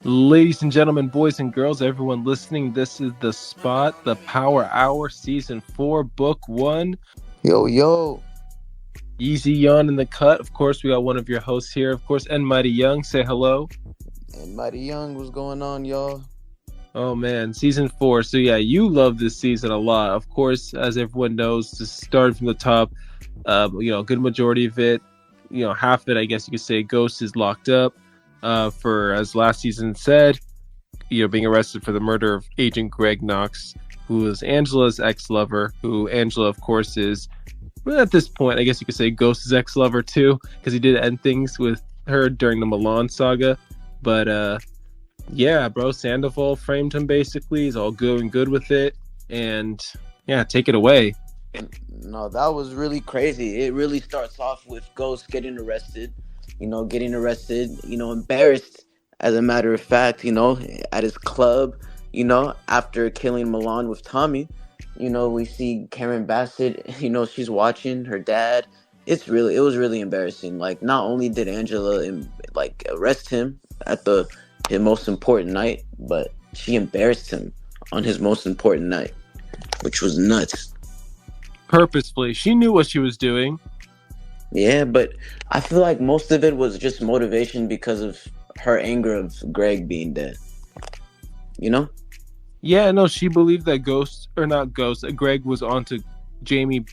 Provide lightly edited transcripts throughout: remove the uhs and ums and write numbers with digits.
Ladies and gentlemen, boys and girls, everyone listening, this is The Spot, the Power Hour, Season 4, Book 1. Yo, yo, Easy Yawn in the cut. Of course, we got one of your hosts here, of course, and Mighty Young. Say hello. and Mighty Young, what's going on, y'all? Oh, man, Season 4. So, yeah, you love this season a lot. Of course, as everyone knows, to start from the top, a good majority of it, half of it, I guess you could say, Ghost is locked up for, as last season said, being arrested for the murder of Agent Greg Knox, who is Angela's ex-lover, who Angela, of course, is, well, at this point, I guess you could say Ghost's ex-lover too, because he did end things with her during the Milan saga. But, yeah, bro, Sandoval framed him basically. He's all good with it. And, yeah, take it away. No, that was really crazy. It really starts off with Ghost getting arrested, embarrassed, as a matter of fact, at his club, after killing Milan with Tommy. We see Karen Bassett, she's watching her dad. It was really embarrassing. Like, not only did Angela, arrest him at his most important night, but she embarrassed him on his most important night, which was nuts. Purposefully. She knew what she was doing. Yeah, but I feel like most of it was just motivation because of her anger of Greg being dead. You know? Yeah, no, she believed that Ghost, or not Ghost, Greg was onto Jamie,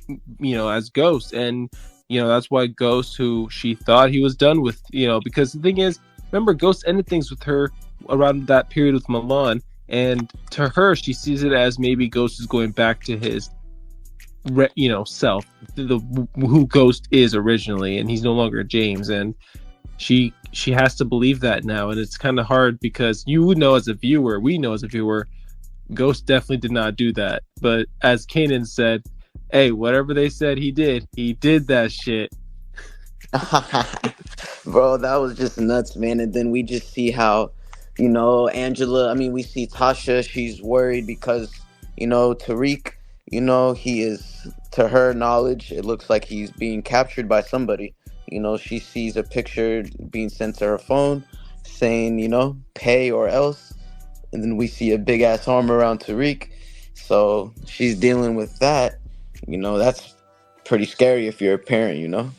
as Ghost. And, that's why Ghost, who she thought he was done with, because the thing is, remember, Ghost ended things with her around that period with Milan. And to her, she sees it as maybe Ghost is going back to his, self, who Ghost is originally. And he's no longer James. And she has to believe that now. And it's kind of hard because we know as a viewer, Ghost definitely did not do that. But as Kanan said, hey, whatever they said he did that shit. Bro, that was just nuts, man. And then we just see how, Angela, I mean, we see Tasha, she's worried because, Tariq, he is, to her knowledge, it looks like he's being captured by somebody. She sees a picture being sent to her phone saying, pay or else. And then we see a big ass arm around Tariq. So she's dealing with that. That's pretty scary if you're a parent.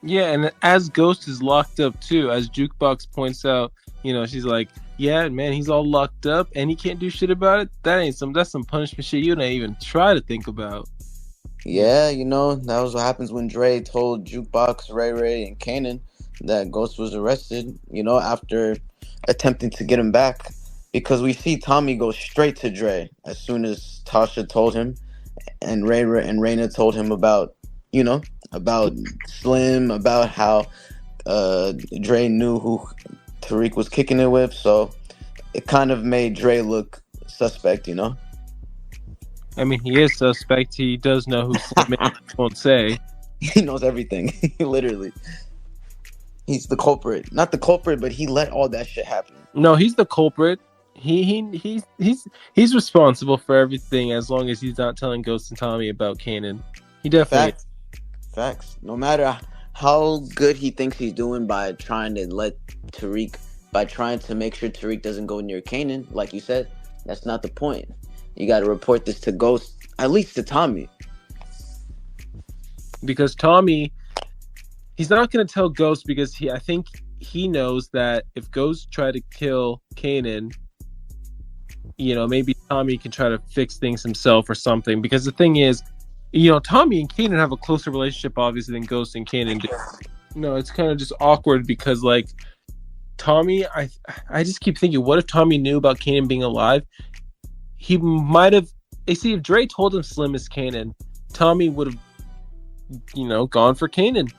Yeah, and as Ghost is locked up too, as Jukebox points out, she's like, yeah, man, he's all locked up and he can't do shit about it. That's some punishment shit you don't even try to think about. Yeah, that was what happens when Dre told Jukebox, Ray Ray, and Kanan that Ghost was arrested, after attempting to get him back. Because we see Tommy go straight to Dre as soon as Tasha told him, and Ray Ray and Raina told him about Slim, about how Dre knew who Tariq was kicking it with. So it kind of made Dre look suspect. I mean, he is suspect. He does know who Slim is, won't say. He knows everything. Literally. He's the culprit. Not the culprit, but he let all that shit happen. No, he's the culprit. He's responsible for everything as long as he's not telling Ghost and Tommy about Kanan. He definitely Facts. Facts. No matter how good he thinks he's doing by trying to by trying to make sure Tariq doesn't go near Kanan, like you said, that's not the point. You got to report this to Ghost, at least to Tommy. because Tommy, he's not going to tell Ghost because I think he knows that if Ghost tried to kill Kanan, maybe Tommy can try to fix things himself or something. Because the thing is, Tommy and Kanan have a closer relationship, obviously, than Ghost and Kanan do. It's kind of just awkward because, like, Tommy, I just keep thinking, what if Tommy knew about Kanan being alive? He might have. See, if Dre told him Slim is Kanan, Tommy would have, gone for Kanan.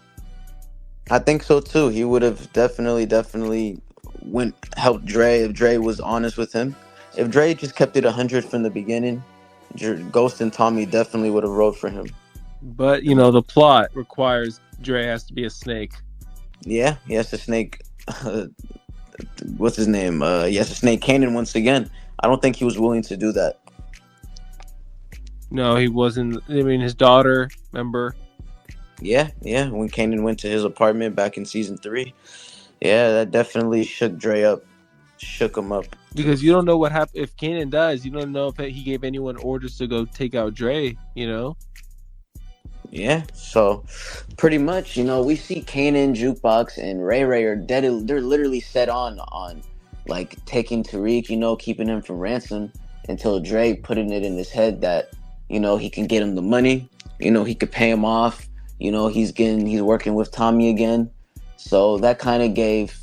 I think so too. He would have definitely went helped Dre if Dre was honest with him. If Dre just kept it 100 from the beginning, Ghost and Tommy definitely would have rode for him. But the plot requires Dre has to be a snake. Yeah, he has to snake. What's his name? He has to snake Kanan once again. I don't think he was willing to do that. No, he wasn't. I mean, his daughter, remember? Yeah. When Kanan went to his apartment back in season 3, yeah, that definitely shook Dre up. shook him up. Because you don't know what happened if Kanan dies. You don't know if he gave anyone orders to go take out Dre. You know. Yeah, so pretty much, we see Kanan, Jukebox, and Ray Ray are dead. They're literally set on like taking Tariq, keeping him from ransom until Dre putting it in his head that he can get him the money. He could pay him off. He's working with Tommy again. So that kind of gave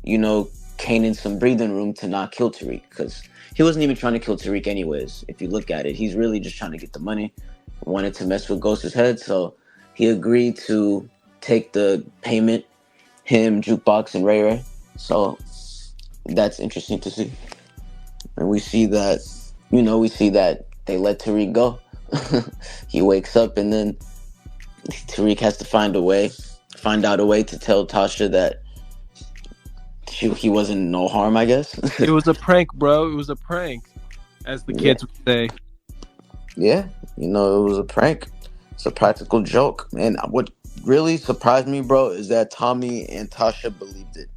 Kanan some breathing room to not kill Tariq, because he wasn't even trying to kill Tariq anyways. If you look at it, he's really just trying to get the money. Wanted to mess with Ghost's head, so he agreed to take the payment, him, Jukebox, and Ray Ray. So that's interesting to see. And we see that they let Tariq go. He wakes up, and then Tariq has to find out a way to tell Tasha that he wasn't no harm, I guess. It was a prank, bro. It was a prank, as the kids would say. Yeah, it was a prank. It's a practical joke. And what really surprised me, bro, is that Tommy and Tasha believed it.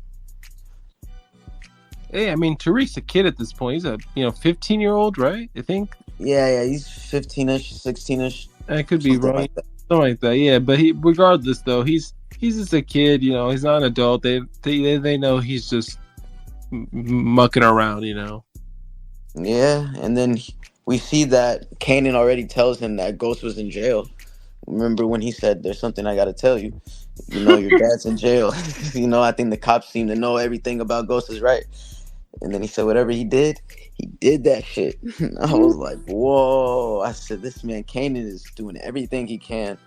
Hey, I mean, Tariq's a kid at this point. He's a 15-year-old, right? I think. Yeah, he's 15ish, 16ish. I could be wrong. Something like that. Yeah, but regardless though, he's just a kid. He's not an adult. They know he's just mucking around. Yeah, and then we see that Kanan already tells him that Ghost was in jail. Remember when he said, "There's something I got to tell you. Your dad's in jail." I think the cops seem to know everything about Ghost is right. And then he said, whatever he did that shit. I was like, whoa. I said, this man Kanan is doing everything he can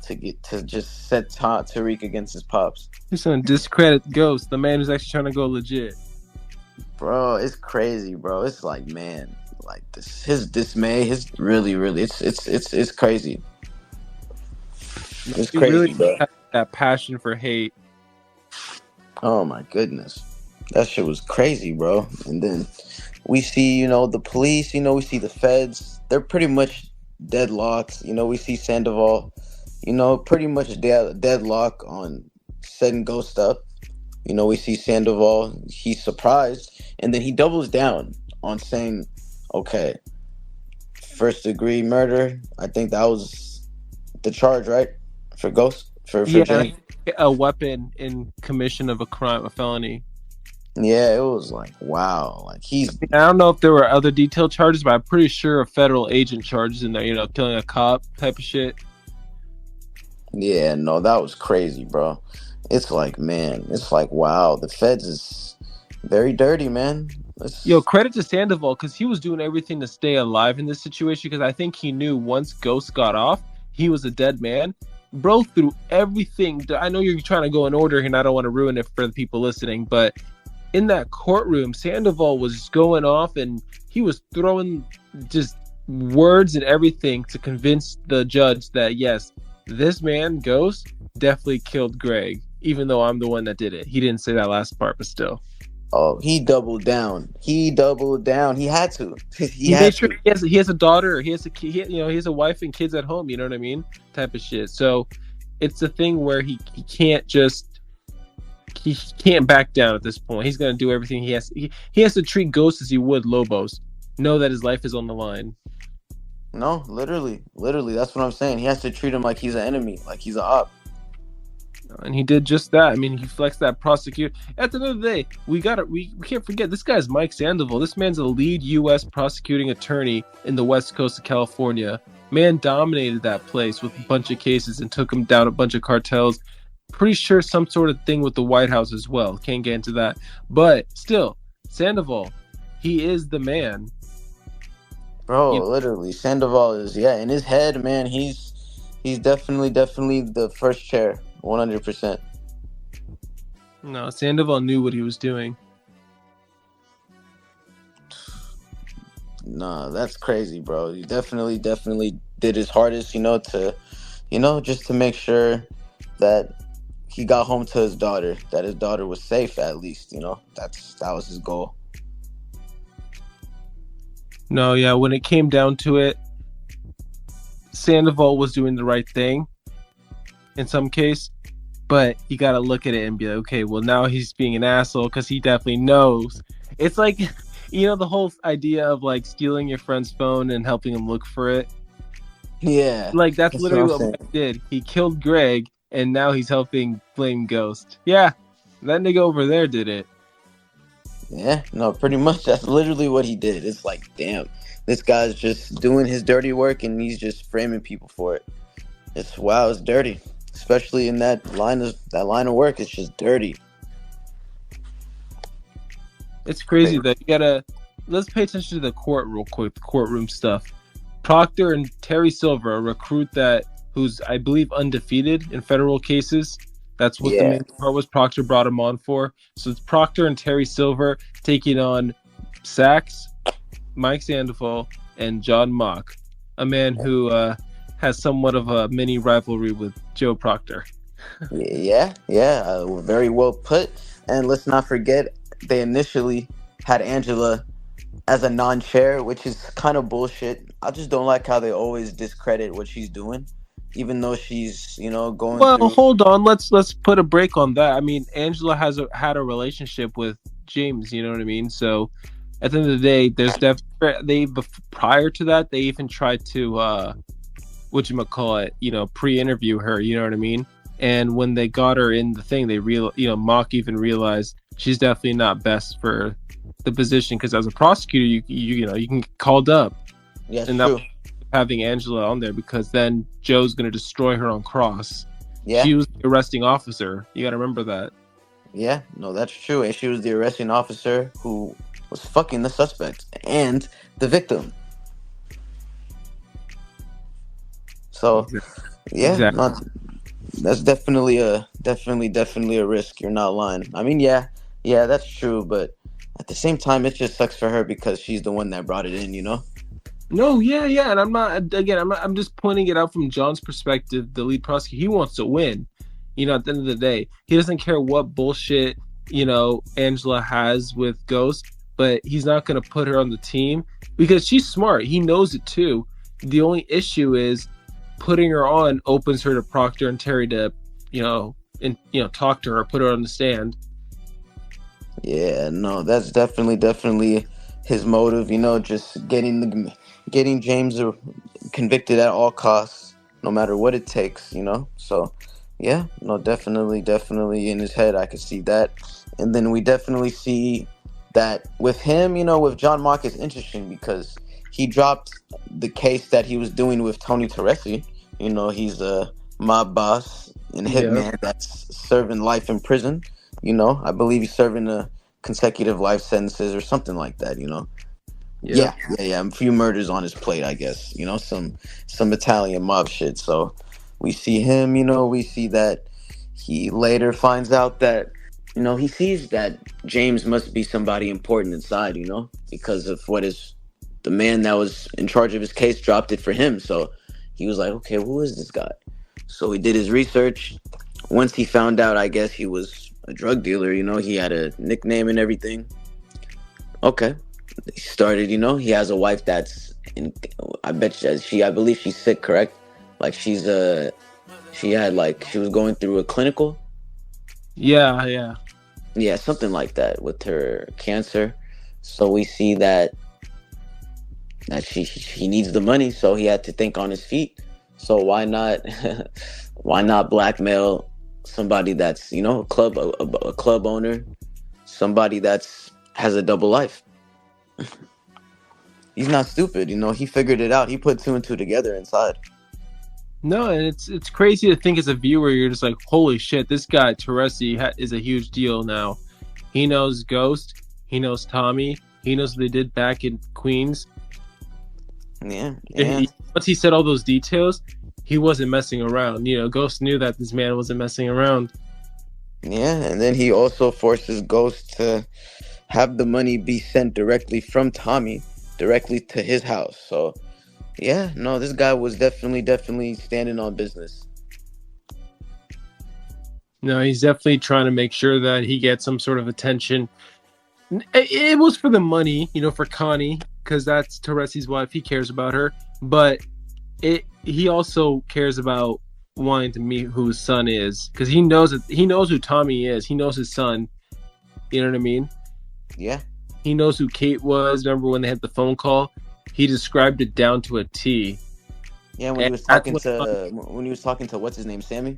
to just set Tariq against his pops. He's gonna discredit Ghost, the man who's actually trying to go legit. Bro, it's crazy, bro. It's like, man, like his dismay, his really, it's crazy. It's crazy, really bro. That passion for hate. Oh my goodness. That shit was crazy, bro. And then we see, the police, we see the feds. They're pretty much deadlocked. We see Sandoval, pretty much deadlock on setting Ghost up. We see Sandoval, he's surprised. And then he doubles down on saying, okay, first degree murder. I think that was the charge, right? For Ghost? For Jane? A weapon in commission of a crime, a felony. Yeah, it was like, wow. Like I don't know if there were other detailed charges, but I'm pretty sure a federal agent charges in there, killing a cop type of shit. Yeah, no, that was crazy, bro. It's like, man, wow, the feds is very dirty, man. Credit to Sandoval, because he was doing everything to stay alive in this situation, because I think he knew once Ghost got off, he was a dead man. Bro, through everything. I know you're trying to go in order here, and I don't want to ruin it for the people listening, but in that courtroom, Sandoval was going off, and he was throwing just words and everything to convince the judge that, yes, this man, Ghost, definitely killed Greg, even though I'm the one that did it. He didn't say that last part, but still. Oh, he doubled down. He had to. He made sure he has a daughter. He has a he has a wife and kids at home. You know what I mean? Type of shit. So it's a thing where he can't just he can't back down at this point. He's gonna do everything he has. He has to treat Ghost as he would Lobos. Know that his life is on the line. No, literally, that's what I'm saying. He has to treat him like he's an enemy, like he's an op. And he did just that. I mean, he flexed that prosecutor. At the end of the day, we can't forget this guy's Mike Sandoval. This man's a lead U.S. prosecuting attorney in the West Coast of California. Man dominated that place with a bunch of cases and took him down a bunch of cartels. Pretty sure some sort of thing with the White House as well. Can't get into that. But still, Sandoval, he is the man. Bro, literally, Sandoval is, in his head, man, he's definitely the first chair. 100%. No, Sandoval knew what he was doing. Nah, that's crazy, bro. He definitely did his hardest, just to make sure that he got home to his daughter, that his daughter was safe at least, that was his goal. No, yeah, when it came down to it, Sandoval was doing the right thing in some case, but you got to look at it and be like, okay, well, now he's being an asshole because he definitely knows It's like, the whole idea of like stealing your friend's phone and helping him look for it. Yeah, Like that's that's what literally I'm what saying. Mike did. He killed Greg, and now he's helping blame Ghost. Yeah, that nigga over there did it. Yeah, no, pretty much that's literally what he did. It's like, damn, this guy's just doing his dirty work and he's just framing people for it. It's wow, it's dirty, especially in that line of work. It's just dirty. It's crazy that you gotta. Let's pay attention to the court real quick. The courtroom stuff. Proctor and Terry Silver, a recruit that who's I believe undefeated in federal cases. That's what the Yeah, main part was. Proctor brought him on for. So it's Proctor and Terry Silver taking on Sachs, Mike Sandoval, and John Mock, a man who has somewhat of a mini rivalry with Joe Proctor. yeah, very well put. And let's not forget, they initially had Angela as a non-chair, which is kind of bullshit. I just don't like how they always discredit what she's doing, even though she's going Well, through. hold on. Let's put a break on that. I mean, Angela had a relationship with James. You know what I mean? So at the end of the day, there's prior to that they even tried to what you call it, pre-interview her. You know what I mean? And when they got her in the thing, Mock even realized she's definitely not best for the position because as a prosecutor, you can get called up, Yes, and that true. having Angela on there because then Joe's going to destroy her on cross. Yeah, She was the arresting officer. You got to remember that. yeah, no, that's true. And she was the arresting officer who was fucking the suspect and the victim. So yeah, Exactly. not that's definitely a risk. You're not lying. I mean, yeah, that's true. But at the same time, it just sucks for her because she's the one that brought it in. No, yeah, and I'm not. Again, I'm just pointing it out from John's perspective. The lead prosecutor, he wants to win. At the end of the day, he doesn't care what bullshit Angela has with Ghost, but he's not going to put her on the team because she's smart. He knows it too. The only issue is putting her on opens her to Proctor and Terry to, talk to her, put her on the stand. Yeah, no, that's definitely his motive. Just getting James convicted at all costs, no matter what it takes. So yeah, no, definitely in his head, I could see that. And then we definitely see that with him, with John Mock is interesting because he dropped the case that he was doing with Tony Teresi. He's a mob boss and Yeah, hitman that's serving life in prison. I believe he's serving a consecutive life sentences or something like that. yeah. Yeah. A few murders on his plate, I guess. Some Italian mob shit. So we see him. We see that he later finds out that he sees that James must be somebody important inside. Because of what is the man that was in charge of his case dropped it for him. So he was like, okay, who is this guy? So he did his research. Once he found out, I guess he was a drug dealer. He had a nickname and everything. Okay, he started. He has a wife that's in. I bet I believe she's sick. Correct? Like she was going through a clinical. Yeah. Yeah, something like that with her cancer. So we see that he needs the money, so he had to think on his feet. So why not why not blackmail somebody that's a club owner, somebody that's has a double life. He's not stupid. He figured it out. He put two and two together inside. No, and it's crazy to think as a viewer, you're just like, holy shit, this guy Teresi is a huge deal now. He knows Ghost, he knows Tommy, he knows what they did back in Queens. Yeah. Once he said all those details, he wasn't messing around. Ghost knew that this man wasn't messing around. Yeah, and then he also forces Ghost to have the money be sent directly from Tommy directly to his house. So yeah, no, this guy was definitely standing on business. No, he's definitely trying to make sure that he gets some sort of attention. It was for the money, for Connie, because that's Teresi's wife. He cares about her, but he also cares about wanting to meet who his son is, because he knows who Tommy is. He knows his son. You know what I mean? Yeah. He knows who Kate was. Remember when they had the phone call? He described it down to a T. Yeah, when he And was that's talking to what's his name, Sammy.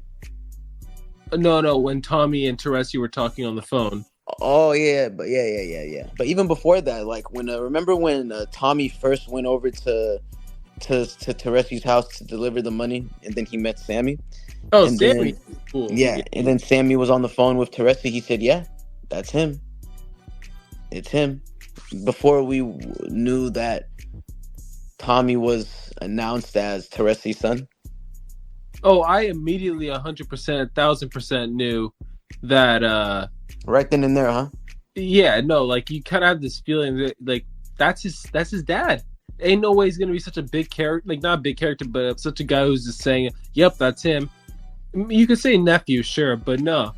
no, when Tommy and Teresi were talking on the phone. Oh yeah, but yeah. But even before that, like when remember when Tommy first went over to Teresi's house to deliver the money, and then he met Sammy, Oh, and Sammy, then cool. yeah, Yeah. and then Sammy was on the phone with Teresi. He said, "Yeah, that's him. It's him." Before we knew that Tommy was announced as Teresi's son. Oh, I immediately 100%, 1,000% knew that. Right then and there, huh? Yeah, no, like you kind of have this feeling that like that's his dad. Ain't no way he's gonna be such a big character, like not a big character, but such a guy who's just saying, "Yep, that's him." You could say nephew, sure, but no,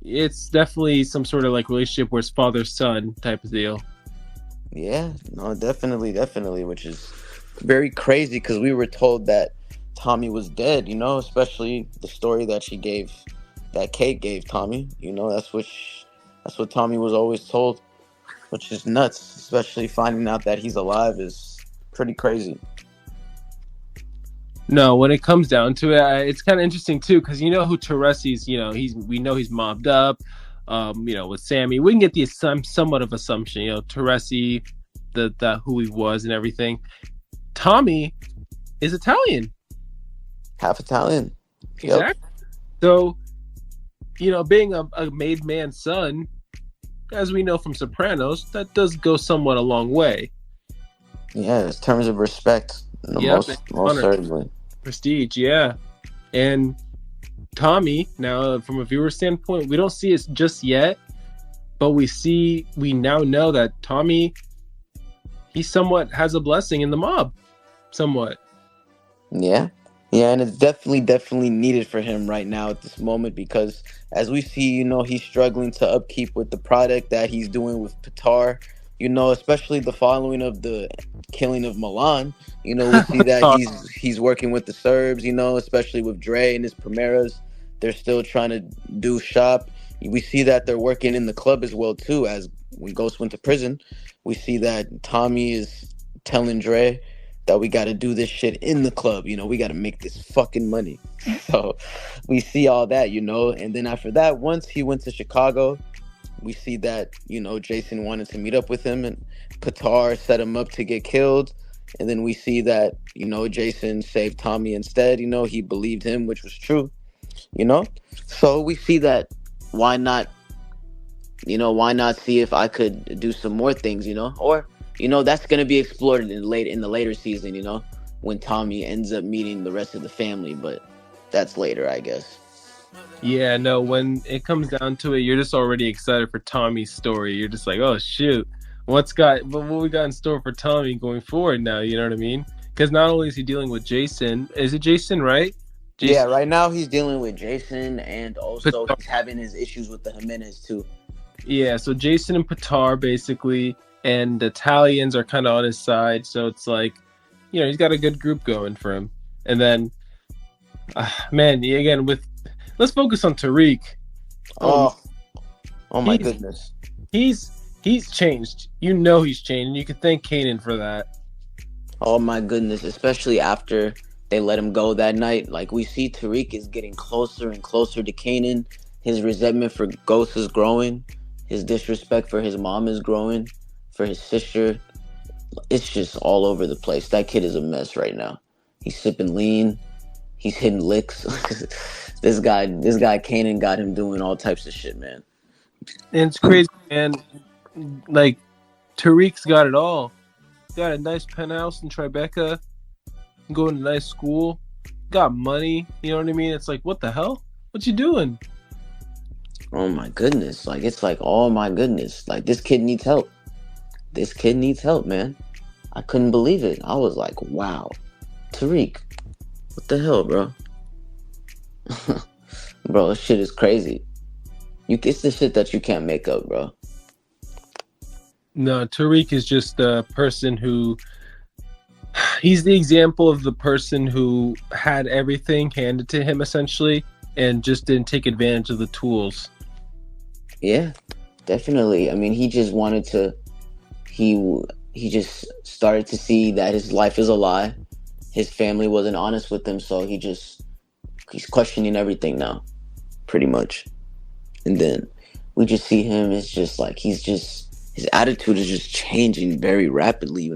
it's definitely some sort of like relationship where it's father son type of deal. Yeah, no, definitely, which is very crazy because we were told that Tommy was dead, especially the story that that Kate gave Tommy, that's what Tommy was always told, which is nuts, especially finding out that he's alive is pretty crazy. No, when it comes down to it, it's kind of interesting too because you know who Teresi's. We know he's mobbed up. With Sammy, we can get the somewhat of assumption. Teresi, the who he was and everything. Tommy is Italian. Half Italian. Yep. Exactly. So, being a made man's son, as we know from Sopranos, that does go somewhat a long way. Yeah, in terms of respect, Yep, most honor, certainly. prestige, yeah. And Tommy, now from a viewer standpoint, we don't see it just yet, but we now know that Tommy, he somewhat has a blessing in the mob, somewhat. Yeah. Yeah, and it's definitely needed for him right now at this moment because as we see, he's struggling to upkeep with the product that he's doing with Qatar, especially the following of the killing of Milan. We see that he's working with the Serbs, especially with Dre and his Primeras. They're still trying to do shop. We see that they're working in the club as well too, as when Ghost went to prison. We see that Tommy is telling Dre that we got to do this shit in the club. We got to make this fucking money. So we see all that, and then after that, once he went to Chicago, we see that, Jason wanted to meet up with him and Qatar set him up to get killed. And then we see that, Jason saved Tommy instead. He believed him, which was true, So we see that why not, why not see if I could do some more things, or that's going to be explored in the later season, when Tommy ends up meeting the rest of the family, but that's later, I guess. Yeah, no, when it comes down to it, you're just already excited for Tommy's story. You're just like, oh shoot, what we got in store for Tommy going forward now? You know what I mean? Because not only is he dealing with Jason, is it Jason, right? Yeah, Jason, right now he's dealing with Jason, and also he's having his issues with the Jimenez too. yeah. So Jason and Patar basically, and the Italians are kind of on his side. So it's like, he's got a good group going for him. And then, man, again let's focus on Tariq. Oh my goodness. He's changed. He's changed, and you can thank Kanan for that. Oh my goodness, especially after they let him go that night. Like we see Tariq is getting closer and closer to Kanan. His resentment for Ghost is growing. His disrespect for his mom is growing. For his sister. It's just all over the place. That kid is a mess right now. He's sipping lean. He's hitting licks. This guy Kanan got him doing all types of shit, man. And it's crazy, man. Like, Tariq's got it all. Got a nice penthouse in Tribeca. Going to a nice school. Got money. You know what I mean? It's like, what the hell? What you doing? Oh my goodness. Like, it's like, oh my goodness. Like, this kid needs help. This kid needs help, man. I couldn't believe it. I was like, wow. Tariq. What the hell, bro? Bro, this shit is crazy. It's the shit that you can't make up, bro. No, Tariq is just a person who... He's the example of the person who had everything handed to him, essentially, and just didn't take advantage of the tools. Yeah, definitely. I mean, he just wanted to he just started to see that his life is a lie. His family wasn't honest with him, so he's questioning everything now, pretty much. And then we just see him. It's just like his attitude is just changing very rapidly.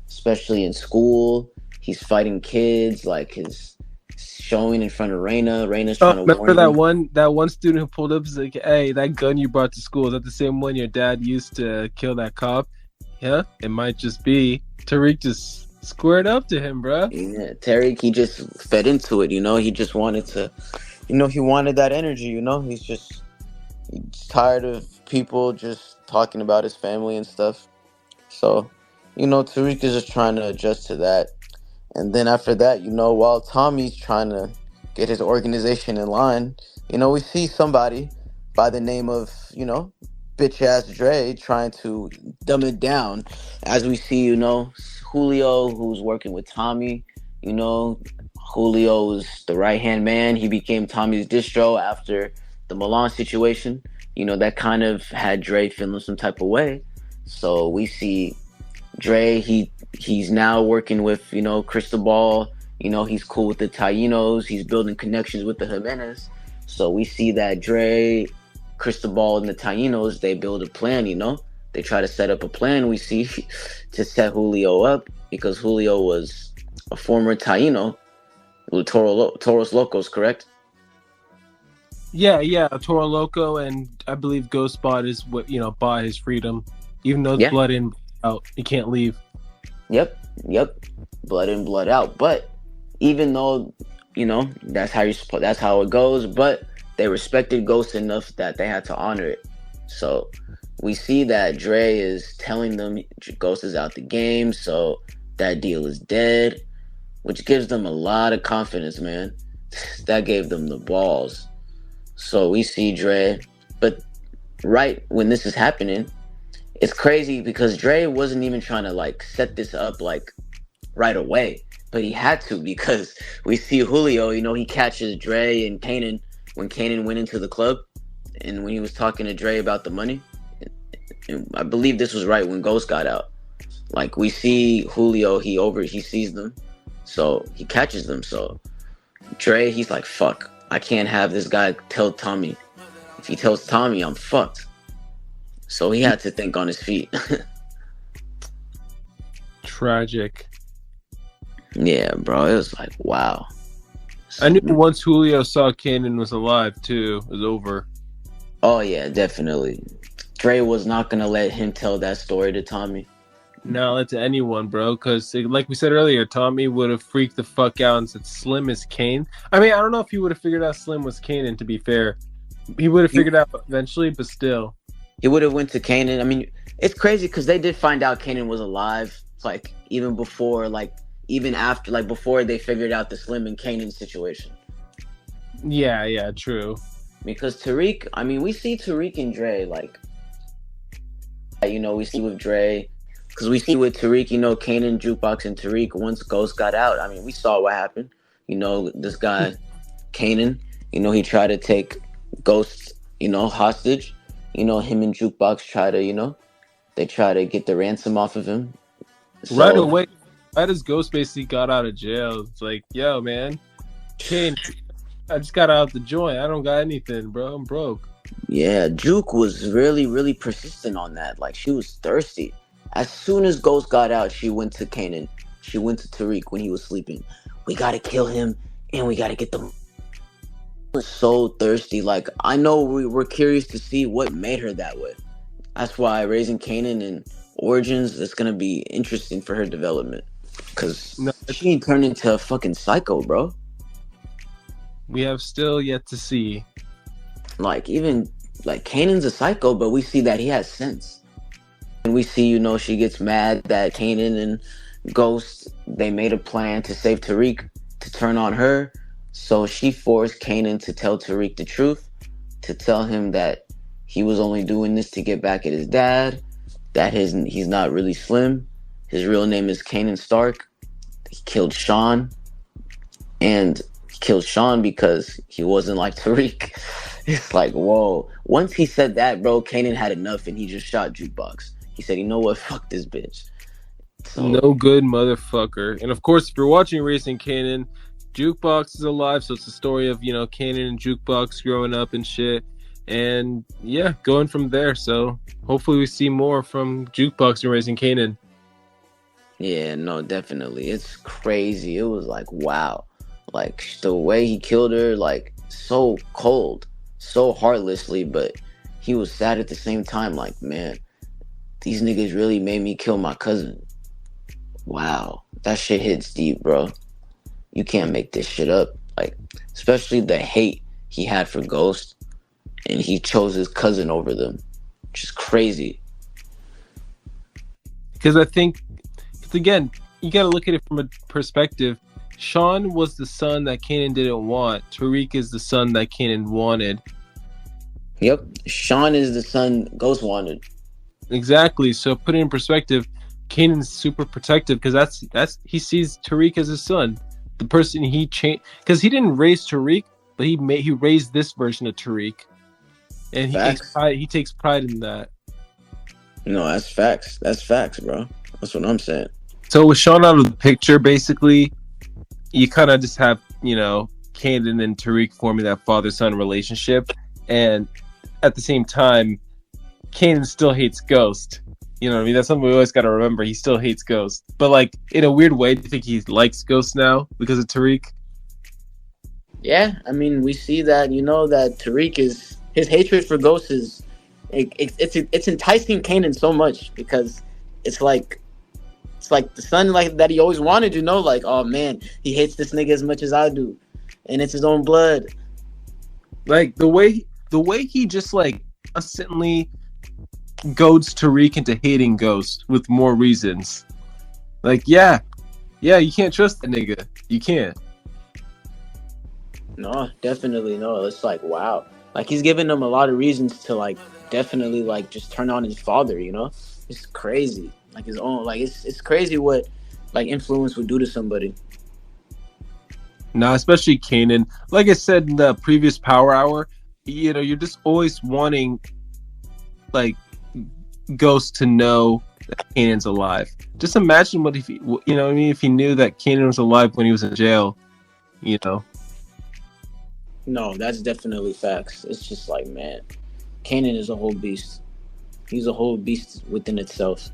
Especially in school. He's fighting kids. Like his showing in front of Reina. Reina's Oh, trying to remember warn him. that one student who pulled up is like, "Hey, that gun you brought to school, is that the same one your dad used to kill that cop?" Yeah, it might just be. Tariq just squared up to him, bruh. Yeah, Tariq, he just fed into it. He just wanted to. He wanted that energy. He's tired of people just talking about his family and stuff. So, Tariq is just trying to adjust to that. And then after that, while Tommy's trying to get his organization in line, we see somebody by the name of, bitch ass Dre trying to dumb it down. As we see, Julio, who's working with Tommy, you know, Julio was the right hand man. He became Tommy's distro after the Milan situation. That kind of had Dre feeling some type of way. So we see Dre, he's now working with, Cristobal. He's cool with the Tainos. He's building connections with the Jimenez. So we see that Dre, Cristobal, and the Tainos, they build a plan, They try to set up a plan, we see, to set Julio up, because Julio was a former Taino, Toros Locos, correct? Yeah, Toro Loco, and I believe Ghost bought his bought his freedom, even though it's Yeah. blood in, out, he can't leave. Yep. Blood in, blood out. But even though, that's how it goes, but they respected Ghost enough that they had to honor it. So we see that Dre is telling them Ghost is out the game, so that deal is dead, which gives them a lot of confidence, man. That gave them the balls. So we see Dre, but right when this is happening, it's crazy because Dre wasn't even trying to set this up right away, but he had to because we see Julio. He catches Dre and Kanan when Kanan went into the club, and when he was talking to Dre about the money. And I believe this was right when Ghost got out. We see Julio, he sees them, so he catches them. So Dre, he's like, fuck, I can't have this guy tell Tommy. If he tells Tommy, I'm fucked. So he had to think on his feet. Tragic. Yeah, bro. It was like, wow. I knew once Julio saw Kanan was alive too, it was over. Oh yeah, definitely. Dre was not gonna let him tell that story to Tommy. Not to anyone, bro, because like we said earlier, Tommy would have freaked the fuck out and said Slim is Kane. I mean, I don't know if he would have figured out Slim was Kanan, to be fair. He would have figured out eventually, but still. He would have went to Kanan. I mean, it's crazy because they did find out Kanan was alive, even before, even after, before they figured out the Slim and Kanan situation. Yeah, true. Because Tariq, I mean, we see Tariq and Dre, we see with Dre, because we see with Tariq, Kanan, Jukebox, and Tariq, once Ghost got out, I mean, we saw what happened. This guy, Kanan, he tried to take Ghost, hostage. Him and Jukebox try to, they try to get the ransom off of him. So, right away, right as Ghost basically got out of jail, it's like, yo, man, Kane, I just got out the joint. I don't got anything, bro. I'm broke. Yeah, Juke was really, really persistent on that. She was thirsty. As soon as Ghost got out, she went to Kanan. She went to Tariq when he was sleeping. We gotta kill him, and we gotta get them. Was so thirsty. I know we're curious to see what made her that way. That's why raising Kanan and Origins, it's gonna be interesting for her development, because she turned into a fucking psycho, bro. We have still yet to see. Kanan's a psycho, but we see that he has sense, and we see she gets mad that Kanan and Ghost, they made a plan to save Tariq, to turn on her. So she forced Kanan to tell Tariq the truth, to tell him that he was only doing this to get back at his dad, that he's not really Slim. His real name is Kanan Stark. He killed Sean, and he killed Sean because he wasn't like Tariq. It's like, whoa. Once he said that, bro, Kanan had enough, and he just shot Jukebox. He said, you know what, fuck this bitch. So No good motherfucker. And of course, if you're watching Racing Kanan, Jukebox is alive, so it's a story of, Kanan and Jukebox growing up and shit. And yeah, going from there. So hopefully we see more from Jukebox and Racing Kanan. yeah, no, definitely. It's crazy. It was like, wow. Like the way he killed her, like so cold, so heartlessly, but he was sad at the same time. Like, man, these niggas really made me kill my cousin. Wow. That shit hits deep, bro. You can't make this shit up. Like, especially the hate he had for Ghost, and he chose his cousin over them. Which is crazy. Because I think, again, you got to look at it from a perspective. Sean was the son that Kanan didn't want. Tariq is the son that Kanan wanted. Yep. Sean is the son Ghost wanted. Exactly. So put it in perspective, Kanan's super protective because that's he sees Tariq as his son, the person he changed because he didn't raise Tariq, but he raised this version of Tariq, and he takes pride in that. No, that's facts. That's facts, bro. That's what I'm saying. So with Sean out of the picture, basically, you kind of just have Kanan and Tariq forming that father-son relationship, and at the same time, Kanan still hates Ghost. You know what I mean? That's something we always got to remember. He still hates Ghost. But, like, in a weird way, do you think he likes Ghost now because of Tariq? Yeah, I mean, we see that, that Tariq is... His hatred for Ghost is... It's enticing Kanan so much because it's like the son like that he always wanted, like, oh, man, he hates this nigga as much as I do. And it's his own blood. Like, the way he just, like, constantly goads Tariq into hating Ghost with more reasons. Like, yeah, you can't trust that nigga. You can't. No, definitely no. It's like, wow. Like, he's giving them a lot of reasons to, like, definitely, like, just turn on his father, It's crazy. Like, his own, like, it's crazy what, like, influence would do to somebody. Nah, especially Kanan. Like I said in the previous Power Hour, you're just always wanting, like, Ghost to know that Kanan's alive. Just imagine what if he, if he knew that Kanan was alive when he was in jail, No, that's definitely facts. It's just like, man, Kanan is a whole beast. He's a whole beast within itself.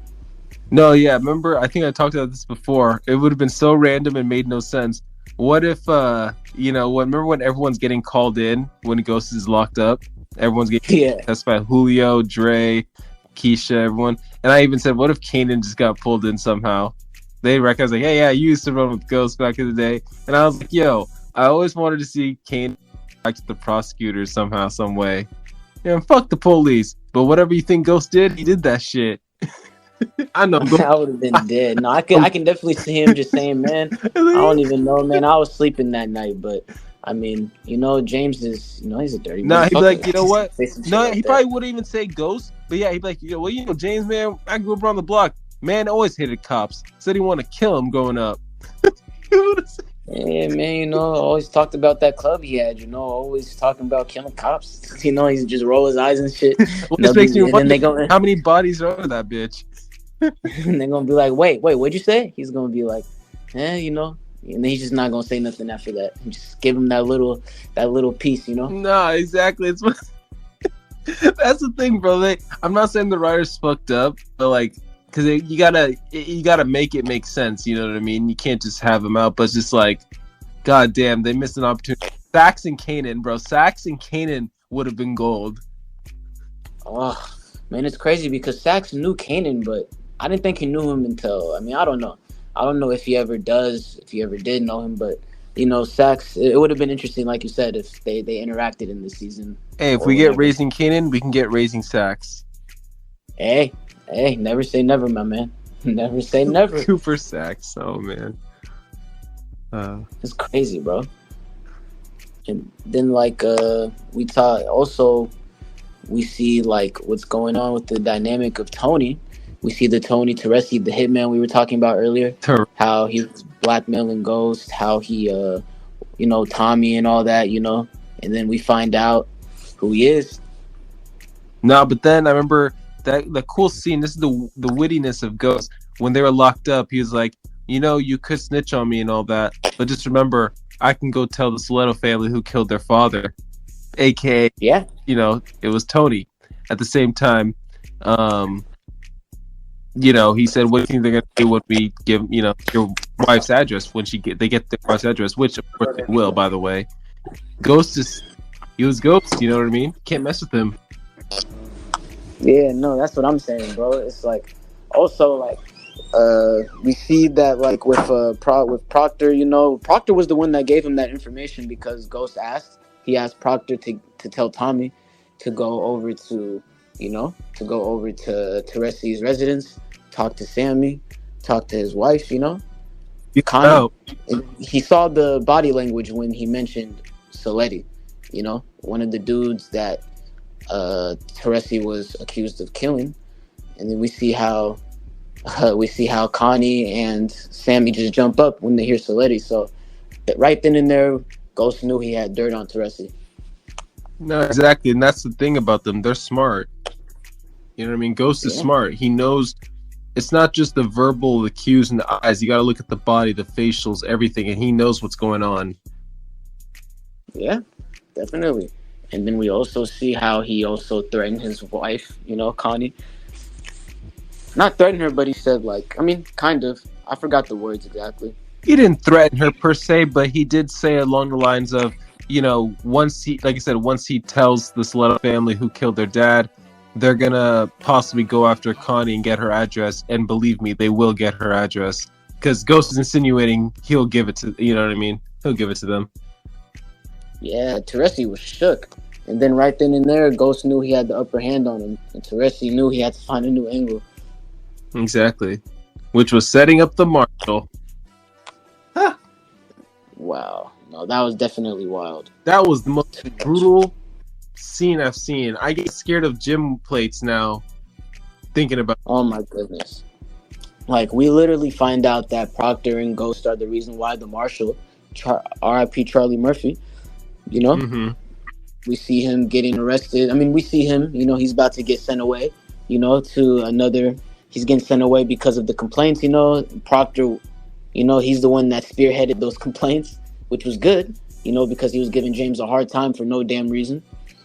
No, yeah, remember, I think I talked about this before. It would have been so random and made no sense. What if, remember when everyone's getting called in when Ghost is locked up? Everyone's getting tested by Julio, Dre, Keisha, everyone. And I even said, what if Kanan just got pulled in somehow? They recognize, like, hey, yeah, you used to run with Ghost back in the day. And I was like, yo, I always wanted to see Kanan back to the prosecutors somehow, some way. Yeah, fuck the police. But whatever you think Ghost did, he did that shit. I know. I would have been dead. No, I can definitely see him just saying, man, I don't even know, man. I was sleeping that night, but I mean, James is, he's a dirty. Nah, he'd be like, you know what? No, he probably wouldn't even say Ghost, but yeah, he'd be like, James, man, I grew up around the block. Man always hated cops. Said he wanted to kill him growing up. Yeah, man, always talked about that club he had, always talking about killing cops. He's just roll his eyes and shit. Well, this makes me wonder how many bodies are over that bitch. And they're gonna be like, wait, what'd you say? He's gonna be like, and then he's just not gonna say nothing after that. Just give him that little piece, Nah, exactly. It's that's the thing, bro. I'm not saying the writers fucked up, but like, because you gotta make it make sense. You know what I mean? You can't just have them out. But it's just like, god damn, they missed an opportunity. Sax and Kanan, bro. Sax and Kanan would have been gold. Oh man, it's crazy because Sax knew Kanan, but I didn't think he knew him until, I don't know. I don't know if he ever did know him, but, Sax, it would have been interesting, like you said, if they interacted in this season. Hey, if we get Raising Kanan, we can get Raising Sax. Hey, never say never, my man. Never say never. Cooper Sax, oh, man. It's crazy, bro. And then, like, we see, like, what's going on with the dynamic of Tony. We see the Tony Teresi, the hitman we were talking about earlier. How he was blackmailing Ghost, how he, Tommy and all that, And then we find out who he is. No, but then I remember that the cool scene. This is the wittiness of Ghost. When they were locked up, he was like, you could snitch on me and all that, but just remember, I can go tell the Soleto family who killed their father, aka, Yeah, it was Tony. At the same time, um, he said, "What do you think they're gonna do when we give, your wife's address when they get their wife's address?" Which of course they will, by the way. Ghost he was Ghost. You know what I mean? Can't mess with him. yeah, no, that's what I'm saying, bro. It's like also like we see that like with Proctor, Proctor was the one that gave him that information because Ghost asked. He asked Proctor to tell Tommy to go over to Teresi's residence, talk to Sammy, talk to his wife, Connie. Oh, And he saw the body language when he mentioned Soletti, one of the dudes that Teresi was accused of killing. And then we see how Connie and Sammy just jump up when they hear Soletti. So right then and there, Ghost knew he had dirt on Teresi. no, exactly, and that's the thing about them. They're smart. You know what I mean? Ghost is Yeah, smart. He knows it's not just the verbal, the cues, and the eyes. You got to look at the body, the facials, everything, and he knows what's going on. yeah, definitely. And then we also see how he also threatened his wife, Connie. Not threaten her, but he said kind of. I forgot the words exactly. He didn't threaten her per se, but he did say along the lines of, once he, like I said, once he tells the Soleto family who killed their dad, they're gonna possibly go after Connie and get her address. And believe me, they will get her address because Ghost is insinuating he'll give it to, you know what I mean? He'll give it to them. Yeah, Teresi was shook. And then right then and there, Ghost knew he had the upper hand on him. And Teresi knew he had to find a new angle. Exactly, which was setting up the marshal. Huh. Wow. No, that was definitely wild. That was the most Too much. brutal scene I've seen. I get scared of gym plates now thinking about. Oh my goodness. Like, we literally find out that Proctor and Ghost are the reason why the marshal, R.I.P. Charlie Murphy, you know? Mm-hmm. We see him getting arrested. I mean, we see him, he's about to get sent away, to another. He's getting sent away because of the complaints, Proctor, he's the one that spearheaded those complaints, which was good, because he was giving James a hard time for no damn reason.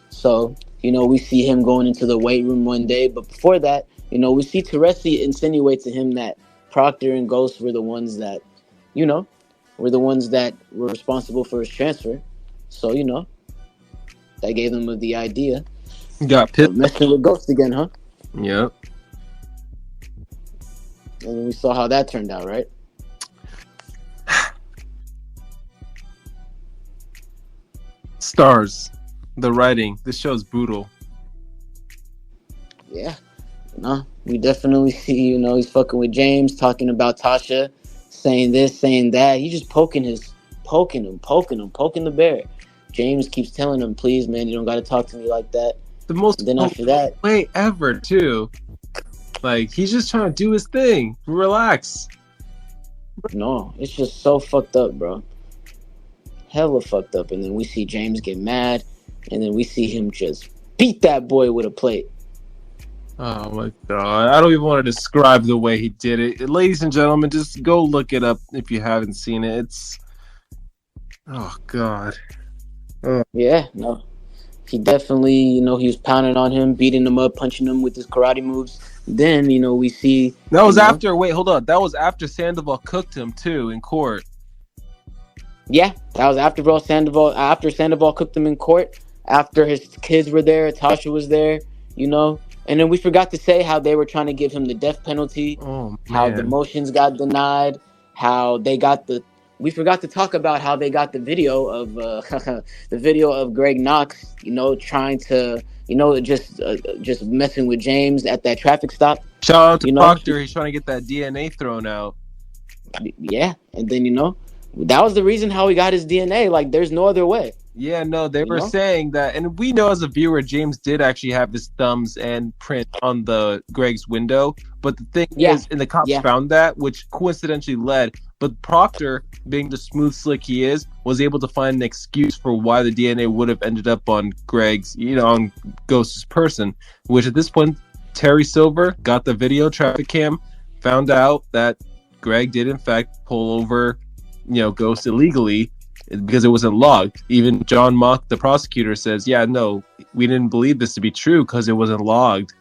So, we see him going into the weight room one day. But before that, we see Teresi insinuate to him that Proctor and Ghost were the ones that, were responsible for his transfer. So, that gave them the idea Got pissed. of messing with Ghost again, huh? Yep. And we saw how that turned out, right? STARZ. The writing. This show is brutal. Yeah. We definitely see, he's fucking with James, talking about Tasha, saying this, saying that. He's just poking the bear. James keeps telling him, please, man, you don't got to talk to me like that. The most And then after that, way ever, too. Like, he's just trying to do his thing. Relax. no, it's just so fucked up, bro. Hella fucked up. And then we see James get mad, and then we see him just beat that boy with a plate. Oh my god. I don't even want to describe the way he did it. Ladies and gentlemen, just go look it up if you haven't seen it. It's... Oh god. Yeah, no. He definitely, he was pounding on him, beating him up, punching him with his karate moves. Then, we see... That was after... Wait, hold on. That was after Sandoval cooked him, too, in court. Yeah, that was after Sandoval cooked him in court. After his kids were there, Tasha was there, And then we forgot to say how they were trying to give him the death penalty. Oh, man. How the motions got denied. How they got the... We forgot to talk about how they got the video of Greg Knox, trying to, just messing with James at that traffic stop. Shout out to Proctor. He's trying to get that DNA thrown out. Yeah, and then that was the reason how he got his DNA. Like, there's no other way. Yeah, no, they were saying that, and we know as a viewer, James did actually have his thumbs and print on the Greg's window. But the thing is, and the cops found that, which coincidentally led. But Proctor, being the smooth slick he is, was able to find an excuse for why the DNA would have ended up on Greg's, on Ghost's person. Which at this point, Terry Silver got the video traffic cam, found out that Greg did in fact pull over, Ghost illegally because it wasn't logged. Even John Mock, the prosecutor, says, "Yeah, no, we didn't believe this to be true because it wasn't logged."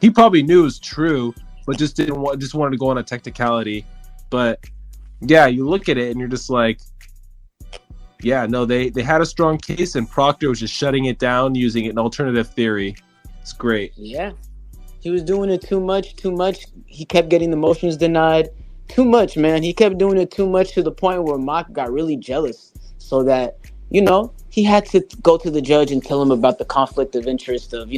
He probably knew it was true, but just wanted to go on a technicality. But yeah, you look at it and you're just like, yeah, no, they had a strong case, and Proctor was just shutting it down using an alternative theory. It's great. Yeah, he was doing it too much. He kept getting the motions denied. Too much, man. He kept doing it too much to the point where Mock got really jealous. So that, he had to go to the judge and tell him about the conflict of interest of,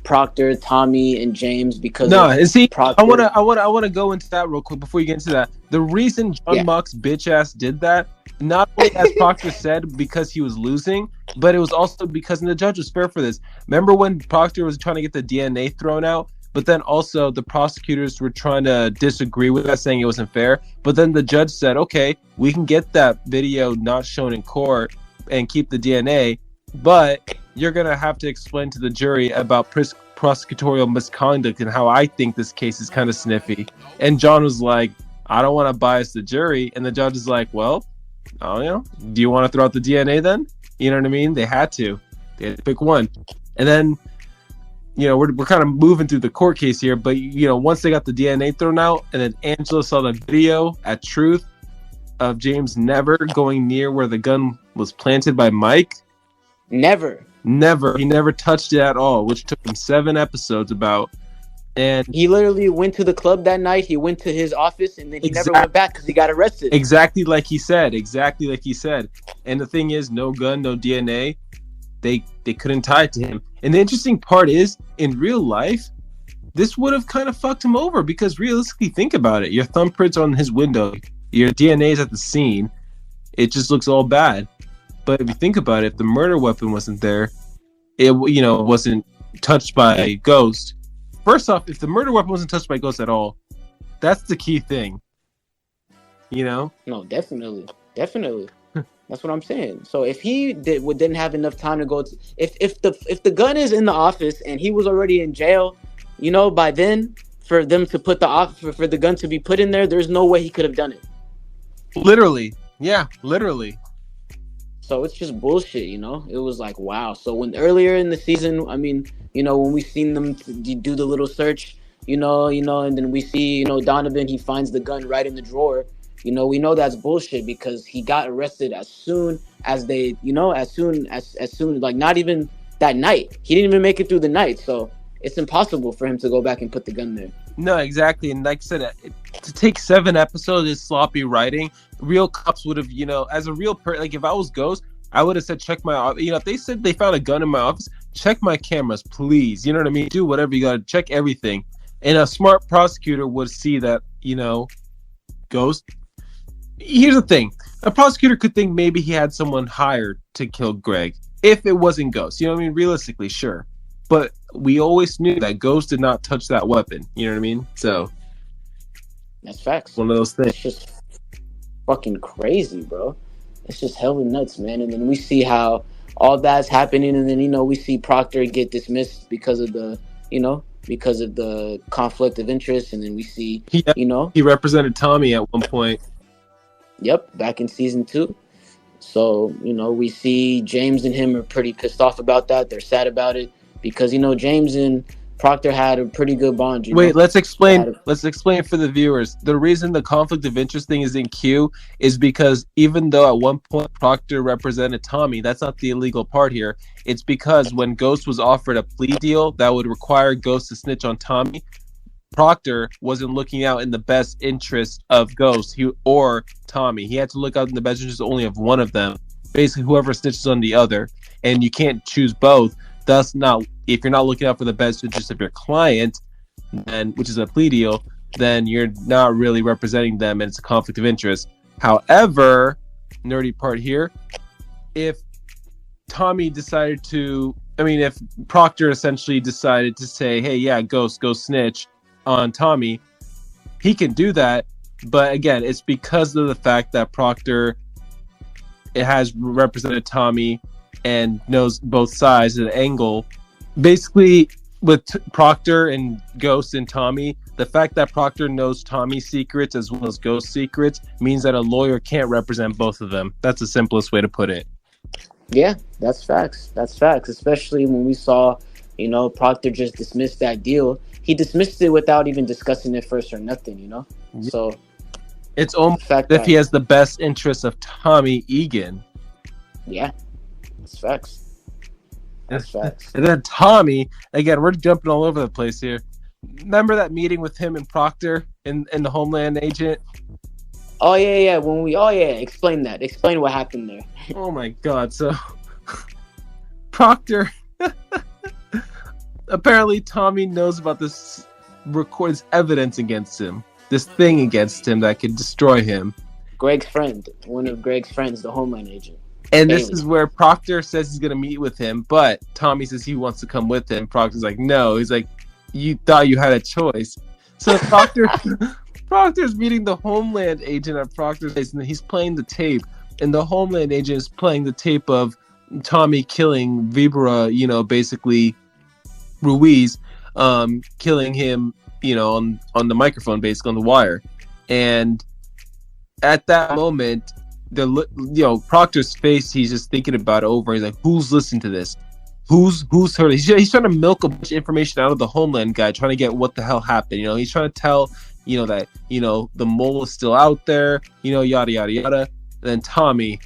Proctor, Tommy, and James because No, of and see, Proctor. I wanna go into that real quick before you get into that. The reason John Mock's bitch ass did that, not only as Proctor said because he was losing, but it was also because, and the judge was fair for this. Remember when Proctor was trying to get the DNA thrown out, but then also the prosecutors were trying to disagree with that, saying it wasn't fair. But then the judge said, "Okay, we can get that video not shown in court and keep the DNA, but you're gonna have to explain to the jury about prosecutorial misconduct and how I think this case is kind of sniffy." And John was like, "I don't want to bias the jury." And the judge is like, "Well, do you want to throw out the DNA then?" You know what I mean? They had to pick one. And then, we're kind of moving through the court case here, but once they got the DNA thrown out, and then Angela saw the video at Truth of James never going near where the gun was planted by Mike. Never. He never touched it at all, which took him 7 episodes about. And he literally went to the club that night. He went to his office, and then he never went back because he got arrested. Exactly like he said. And the thing is, no gun, no DNA. They couldn't tie it to him. And the interesting part is, in real life, this would have kind of fucked him over because realistically, think about it. Your thumbprints on his window, your DNA is at the scene. It just looks all bad. But if you think about it, if the murder weapon wasn't there, it wasn't touched by Ghost. First off, if the murder weapon wasn't touched by Ghost at all, that's the key thing. No, definitely. That's what I'm saying. So if he didn't have enough time to go to, if the gun is in the office and he was already in jail, by then for them to put for the gun to be put in there, there's no way he could have done it. Literally, yeah, literally. So it's just bullshit, It was like, wow. So when earlier in the season, I mean, when we seen them do the little search, and then we see, Donovan, he finds the gun right in the drawer. We know that's bullshit because he got arrested as soon as they, as soon, like not even that night. He didn't even make it through the night. So it's impossible for him to go back and put the gun there. No, exactly. And like I said, to take 7 episodes is sloppy writing. Real cops would have, as a real person, like if I was Ghost, I would have said, check my office. If they said they found a gun in my office, check my cameras, please. You know what I mean? Do whatever you got to check everything. And a smart prosecutor would see that, Ghost. Here's the thing. A prosecutor could think maybe he had someone hired to kill Greg if it wasn't Ghost. You know what I mean? Realistically, sure. But we always knew that Ghost did not touch that weapon. You know what I mean? So that's facts. One of those things. It's just fucking crazy, bro. It's just hella nuts, man. And then we see how all that's happening, and then we see Proctor get dismissed because of the conflict of interest, and then we see he represented Tommy at one point. Yep, back in season 2. So, we see James and him are pretty pissed off about that. They're sad about it because, James and Proctor had a pretty good bond. Wait, let's explain. Let's explain for the viewers. The reason the conflict of interest thing is in Q is because even though at one point Proctor represented Tommy, that's not the illegal part here. It's because when Ghost was offered a plea deal that would require Ghost to snitch on Tommy, Proctor wasn't looking out in the best interest of Ghost or Tommy. He had to look out in the best interest only of one of them. Basically, whoever snitches on the other, and you can't choose both. Thus, if you're not looking out for the best interest of your client, then which is a plea deal, then you're not really representing them, and it's a conflict of interest. However, nerdy part here, if Tommy decided to, if Proctor essentially decided to say, "Hey, yeah, Ghost, go snitch on Tommy," he can do that, but again, it's because of the fact that Proctor has represented Tommy and knows both sides of the angle. Basically, with Proctor and Ghost and Tommy, the fact that Proctor knows Tommy's secrets as well as Ghost's secrets means that a lawyer can't represent both of them. That's the simplest way to put it. Yeah, that's facts. That's facts. Especially when we saw, Proctor just dismissed that deal. He dismissed it without even discussing it first or nothing. So it's almost the fact as if that he has the best interests of Tommy Egan. yeah, that's facts. That's facts. And then Tommy, again, we're jumping all over the place here. Remember that meeting with him and Proctor and the Homeland agent? Oh yeah. Explain that. Explain what happened there. Oh my god. So Proctor apparently Tommy knows about this records evidence against him. This thing against him that could destroy him. Greg's friend, one of Greg's friends, the Homeland agent. And Bailey. This is where Proctor says he's going to meet with him, but Tommy says he wants to come with him. Proctor's like, no. He's like, you thought you had a choice. So Proctor's meeting the Homeland agent at Proctor's place, and he's playing the tape. And the Homeland agent is playing the tape of Tommy killing Vibra, basically Ruiz, killing him, on the microphone, basically on the wire. And at that moment, Proctor's face, he's just thinking about it over. He's like, who's listening to this? Who's heard it? He's trying to milk a bunch of information out of the Homeland guy, trying to get what the hell happened. He's trying to tell, that, the mole is still out there, yada, yada, yada. And then Tommy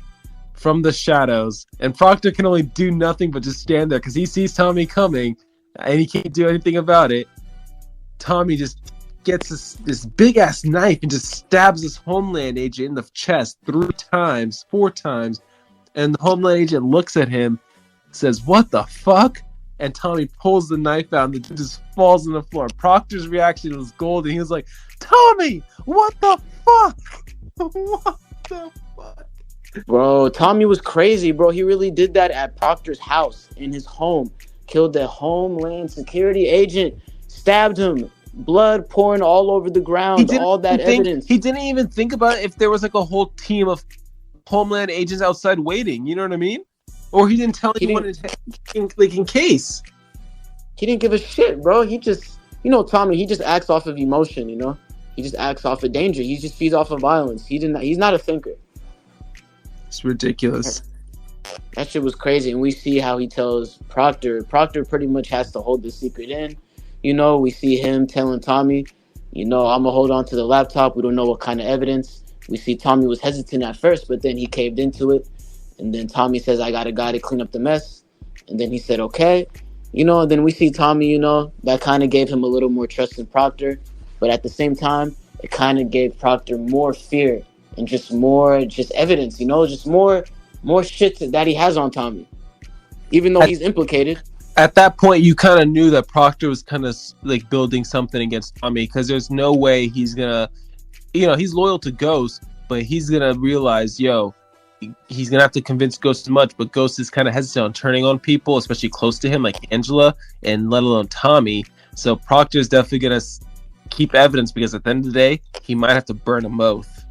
from the shadows, and Proctor can only do nothing but just stand there because he sees Tommy coming and he can't do anything about it. Tommy just gets this big ass knife and just stabs this Homeland agent in the chest 4 times, and the Homeland agent looks at him, says, "What the fuck?" And Tommy pulls the knife out and the dude just falls on the floor. Proctor's reaction was golden. He was like, "Tommy, what the fuck? What the fuck?" Bro, Tommy was crazy, bro. He really did that at Proctor's house, in his home. Killed the Homeland security agent, stabbed him, blood pouring all over the ground, all that evidence. He didn't even think about it if there was like a whole team of Homeland agents outside waiting. You know what I mean? Or he didn't tell anyone in case. He didn't give a shit, bro. He just, Tommy, he just acts off of emotion, He just acts off of danger. He just feeds off of violence. He's not a thinker. It's ridiculous. That shit was crazy. And we see how he tells Proctor. Proctor pretty much has to hold the secret in. We see him telling Tommy, I'm going to hold on to the laptop. We don't know what kind of evidence. We see Tommy was hesitant at first, but then he caved into it. And then Tommy says, I got a guy to clean up the mess. And then he said, okay. And then we see Tommy, that kind of gave him a little more trust in Proctor. But at the same time, it kind of gave Proctor more fear and just more evidence, just more shit that he has on Tommy. Even though he's implicated. At that point, you kind of knew that Proctor was kind of like building something against Tommy, because there's no way he's going to, he's loyal to Ghost, but he's going to realize, he's going to have to convince Ghost as much, but Ghost is kind of hesitant on turning on people, especially close to him, like Angela, and let alone Tommy. So Proctor's definitely going to keep evidence, because at the end of the day, he might have to burn them both.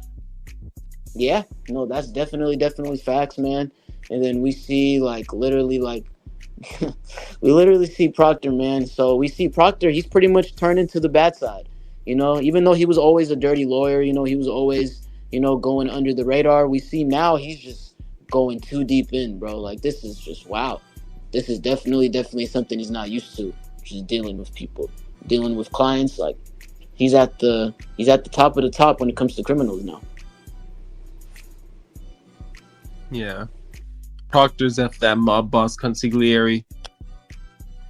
Yeah, no, that's definitely facts, man. And then we see, literally see Proctor, man. So we see Proctor, he's pretty much turned into the bad side. Even though he was always a dirty lawyer, he was always, going under the radar. We see now he's just going too deep in, bro. This is just, wow. This is definitely something he's not used to. Just dealing with people, dealing with clients. He's at the top of the top when it comes to criminals now. Yeah. Proctor's at that mob boss consigliere.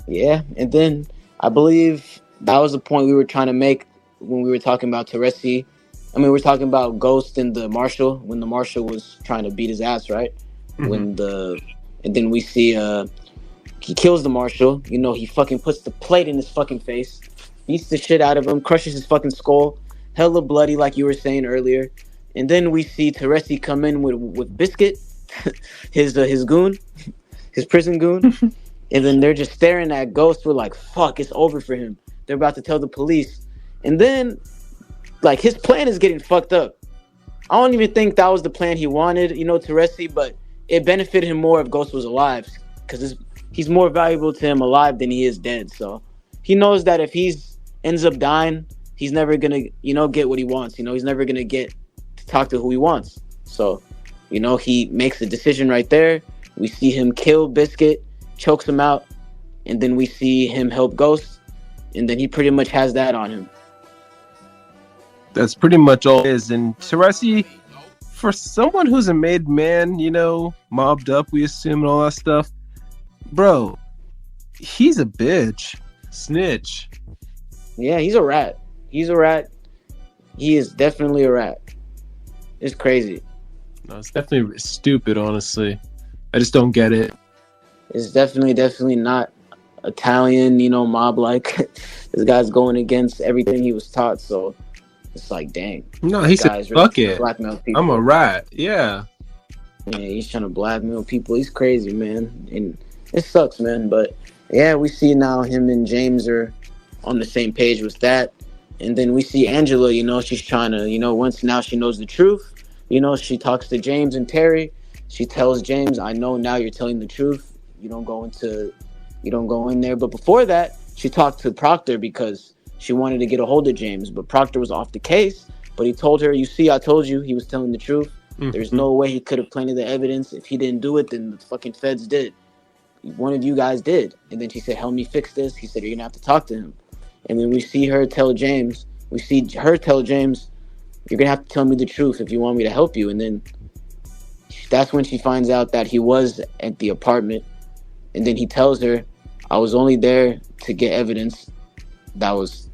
Yeah, and then I believe that was the point we were trying to make when we were talking about Teresi. I mean, we're talking about Ghost and the Marshal, when the Marshal was trying to beat his ass, right? Mm-hmm. And then we see he kills the Marshal. He fucking puts the plate in his fucking face, beats the shit out of him, crushes his fucking skull, hella bloody, like you were saying earlier. And then we see Teresi come in with Biscuit, his goon, his prison goon. And then they're just staring at Ghost. We're like, fuck, it's over for him. They're about to tell the police. And then, his plan is getting fucked up. I don't even think that was the plan he wanted, Teresi, but it benefited him more if Ghost was alive, because he's more valuable to him alive than he is dead. So he knows that if he's ends up dying, he's never gonna, get what he wants. He's never gonna get to talk to who he wants. So, he makes a decision right there. We see him kill Biscuit, chokes him out, and then we see him help Ghost, and then he pretty much has that on him. That's pretty much all it is. And Teresi, for someone who's a made man, mobbed up, we assume, and all that stuff, bro, he's a bitch. Snitch. Yeah, he's a rat. He's a rat. He is definitely a rat. It's crazy. No, it's definitely stupid, honestly. I just don't get it. It's definitely not Italian, mob-like. This guy's going against everything he was taught, so it's like, dang. No, he said, fuck really it. Blackmail people. I'm a rat. Yeah. Yeah, he's trying to blackmail people. He's crazy, man. And it sucks, man. But, yeah, we see now him and James are on the same page with that. And then we see Angela, she's trying to, once now she knows the truth, she talks to James and Terry. She tells James, I know now you're telling the truth. You don't go in there. But before that, she talked to Proctor because she wanted to get a hold of James. But Proctor was off the case. But he told her, you see, I told you he was telling the truth. Mm-hmm. There's no way he could have planted the evidence. If he didn't do it, then the fucking feds did. One of you guys did. And then she said, help me fix this. He said, you're going to have to talk to him. And then we see her tell James, you're going to have to tell me the truth if you want me to help you. And then that's when she finds out that he was at the apartment. And then he tells her, I was only there to get evidence that was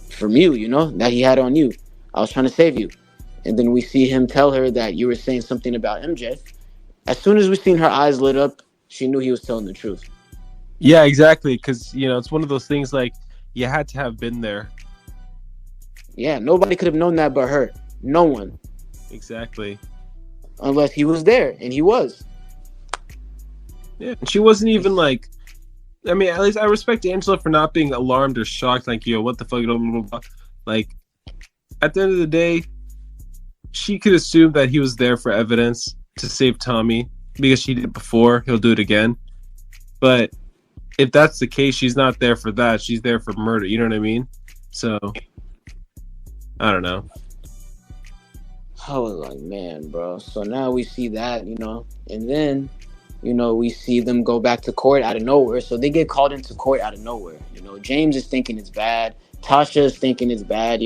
from you, that he had on you. I was trying to save you. And then we see him tell her that you were saying something about MJ. As soon as we seen her eyes lit up, she knew he was telling the truth. Yeah, exactly. Because, it's one of those things like, you had to have been there. Yeah, nobody could have known that but her. No one. Exactly. Unless he was there, and he was. Yeah, and she wasn't even like... I mean, at least I respect Angela for not being alarmed or shocked, like, yo, what the fuck? Blah, blah, blah. Like, at the end of the day, she could assume that he was there for evidence to save Tommy, because she did it before, he'll do it again. But if that's the case, she's not there for that. She's there for murder. You know what I mean? So, I don't know. I was like, man, bro. So now we see that, and then, we see them go back to court out of nowhere. So they get called into court out of nowhere. James is thinking it's bad. Tasha is thinking it's bad,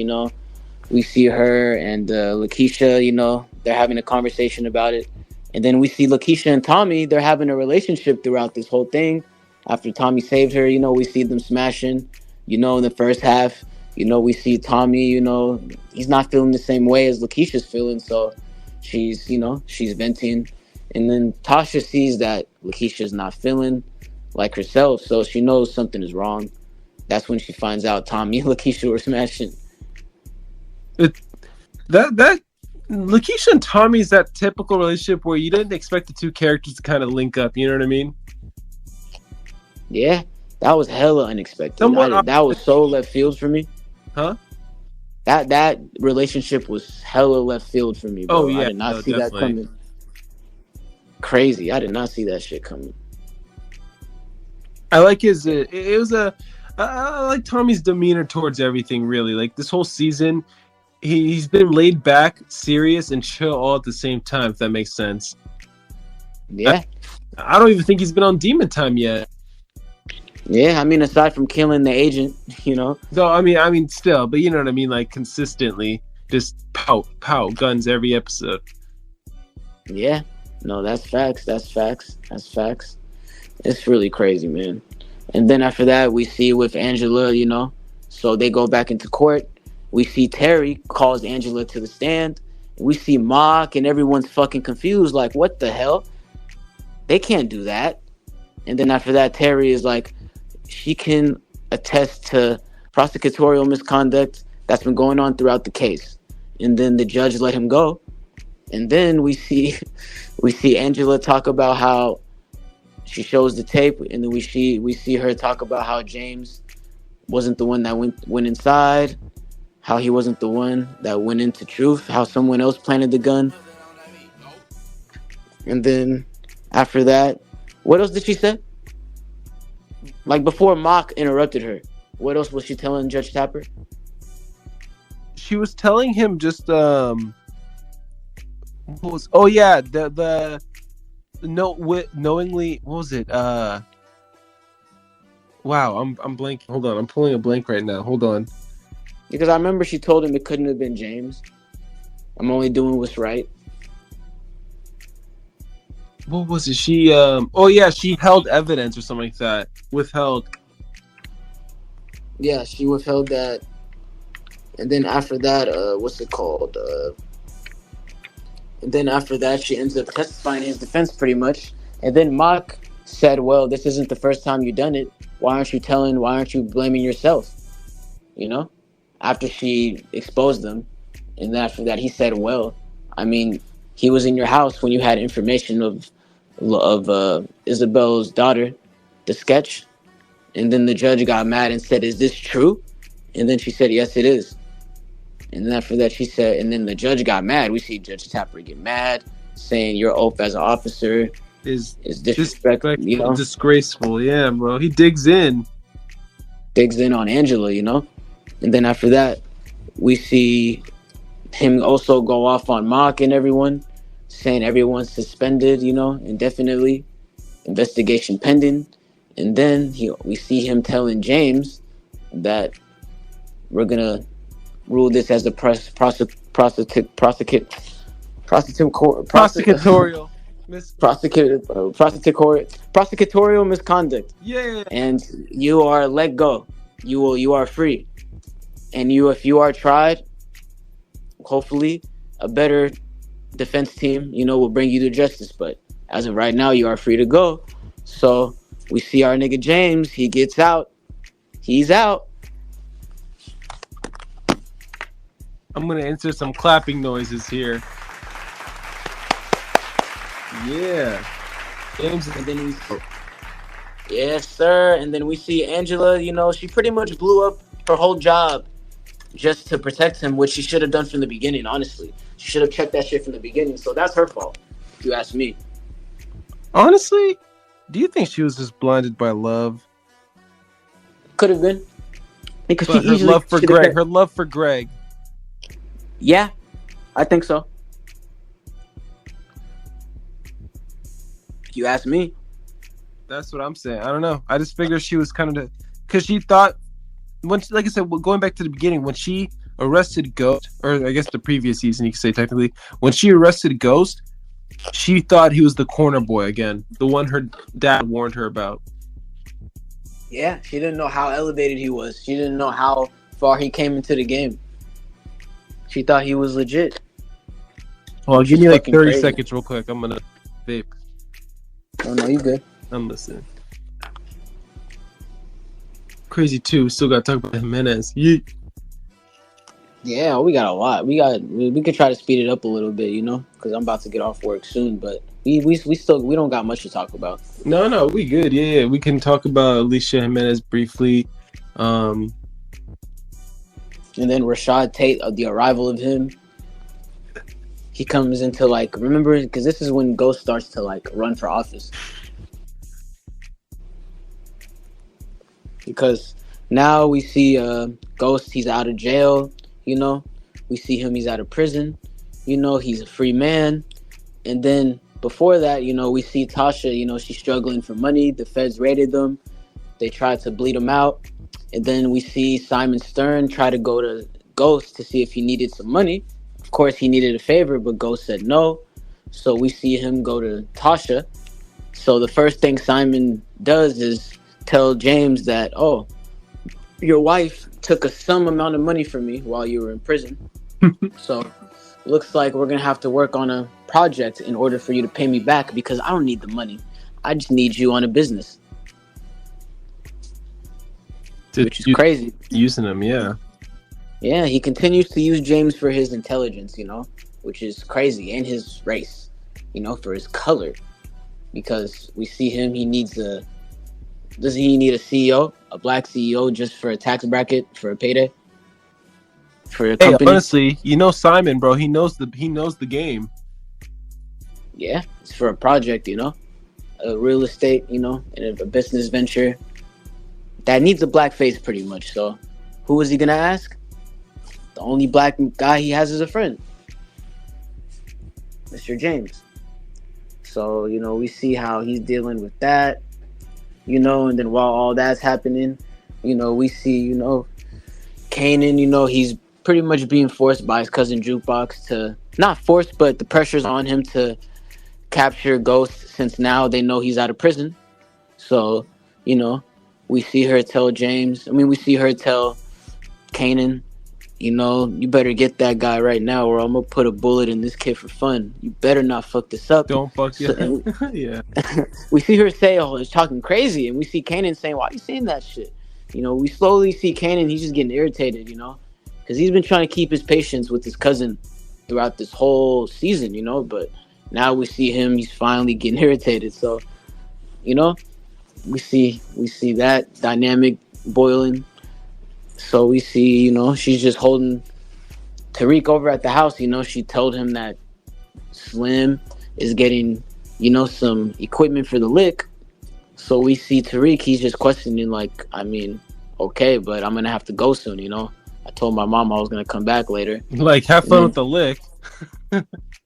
We see her and Lakeisha, they're having a conversation about it. And then we see Lakeisha and Tommy, they're having a relationship throughout this whole thing. After Tommy saved her, we see them smashing. In the first half, we see Tommy, he's not feeling the same way as Lakeisha's feeling. So she's venting. And then Tasha sees that Lakeisha's not feeling like herself. So she knows something is wrong. That's when she finds out Tommy and Lakeisha were smashing. That Lakeisha and Tommy's that typical relationship where you didn't expect the two characters to kind of link up. You know what I mean? Yeah, that was hella unexpected. That was so left field for me. Huh? That relationship was hella left field for me, bro. Oh, yeah. I did not see that coming. Crazy. I did not see that shit coming. I like his... I like Tommy's demeanor towards everything, really. Like, this whole season, he's been laid back, serious, and chill all at the same time, if that makes sense. Yeah. I don't even think he's been on Demon Time yet. Yeah, I mean, aside from killing the agent, No, I mean, still, but you know what I mean, like, consistently, just pow, guns every episode. Yeah, no, that's facts. It's really crazy, man. And then after that, we see with Angela, so they go back into court. We see Terry calls Angela to the stand. We see Mock and everyone's fucking confused, like, what the hell? They can't do that. And then after that, Terry is like, she can attest to prosecutorial misconduct that's been going on throughout the case. And then the judge let him go. And then we see Angela talk about how she shows the tape, and then we see her talk about how James wasn't the one that went inside, how he wasn't the one that went into truth, how someone else planted the gun. And then after that, what else did she say? Like, before Mock interrupted her, What else was she telling Judge Tapper? She was telling him just what was, oh yeah, the no knowingly, what was it? Wow, I'm blanking. Hold on, I'm pulling a blank right now. Hold on. Because I remember she told him it couldn't have been James. I'm only doing what's right. What was it? She oh yeah, she held evidence or something like that. Withheld. Yeah, she withheld that, and then after that, what's it called? And then after that, she ends up testifying in his defense pretty much. And then Mock said, "Well, this isn't the first time you've done it. Why aren't you telling? Why aren't you blaming yourself?" You know, after she exposed them, and after that, he said, "Well, I mean, he was in your house when you had information of Isabel's daughter, the sketch." And then the judge got mad and said, "Is this true?" And then she said, "Yes, it is." And then after that, she said, and then the judge got mad. We see Judge Tapper get mad, saying your oath as an officer Is disrespect. You disrespectful, know, disgraceful. Yeah, bro. He digs in. digs in on Angela. You know, and then after that, we see him also go off on Mock and everyone, saying everyone's suspended. You know, indefinitely, investigation pending. And then we see him telling James that we're gonna rule this as a Prosecutorial. prosecutorial misconduct, Yeah. and you are let go. You are free, and if you are tried, hopefully a better defense team, will bring you to justice. But as of right now, you are free to go. So we see our nigga James. He gets out. He's out. I'm gonna insert some clapping noises here. Yeah. James. And then yes, sir. And then we see Angela. She pretty much blew up her whole job just to protect him, which she should have done from the beginning. Honestly, she should have checked that shit from the beginning. So that's her fault, if you ask me. Honestly, do you think she was just blinded by love? Could have been, because but she easily love for Greg. Her love for Greg. Yeah, I think so. If you ask me. That's what I'm saying. I don't know. I just figured she was kind of because she thought like I said, going back to the beginning, when she arrested Ghost, or I guess the previous season, you could say technically, when she arrested Ghost, she thought he was the corner boy again, the one her dad warned her about. Yeah, she didn't know how elevated he was. She didn't know how far he came into the game. She thought he was legit. Well, give me like 30 seconds real quick. I'm gonna vape. Oh no, you good. I'm listening. Crazy too. Still got to talk about Jimenez. Yeah, we got a lot. We could try to speed it up a little bit, because I'm about to get off work soon. But we don't got much to talk about. No, we good. Yeah, we can talk about Alicia Jimenez briefly. And then Rashad Tate, the arrival of him. He comes into remember, because this is when Ghost starts to run for office. Because now we see Ghost, he's out of jail, We see him, he's out of prison, he's a free man. And then before that, we see Tasha, she's struggling for money. The feds raided them. They tried to bleed him out. And then we see Simon Stern try to go to Ghost to see if he needed some money. Of course, he needed a favor, but Ghost said no. So we see him go to Tasha. So the first thing Simon does is tell James that, oh, your wife took some amount of money from me while you were in prison. So looks like we're going to have to work on a project in order for you to pay me back, because I don't need the money. I just need you on a business. Which is crazy. Using him, yeah. Yeah, he continues to use James for his intelligence, which is crazy, and his race, for his color. Because we see him, doesn't he need a CEO, a black CEO, just for a tax bracket, for a payday? For a company? Honestly, Simon, bro, he knows the game. Yeah, it's for a project, a real estate, and a business venture. that needs a black face pretty much. So who is he gonna ask? The only black guy he has is a friend, Mr. James. So, we see how he's dealing with that, and then while all that's happening, we see, Kanan, he's pretty much being forced by his cousin Jukebox to, not forced, but the pressure's on him to capture Ghost since now they know he's out of prison. So, we see her tell we see her tell Kanan, you better get that guy right now or I'm going to put a bullet in this kid for fun. You better not fuck this up. Don't fuck you. Yeah. We see her say, oh, it's talking crazy. And we see Kanan saying, why are you saying that shit? We slowly see Kanan, he's just getting irritated, because he's been trying to keep his patience with his cousin throughout this whole season, but now we see him, he's finally getting irritated. So, we see that dynamic boiling. So we see, she's just holding Tariq over at the house. She told him that Slim is getting, some equipment for the lick. So we see Tariq, he's just questioning, like, okay, but I'm going to have to go soon, I told my mom I was going to come back later. Like, have fun with the lick.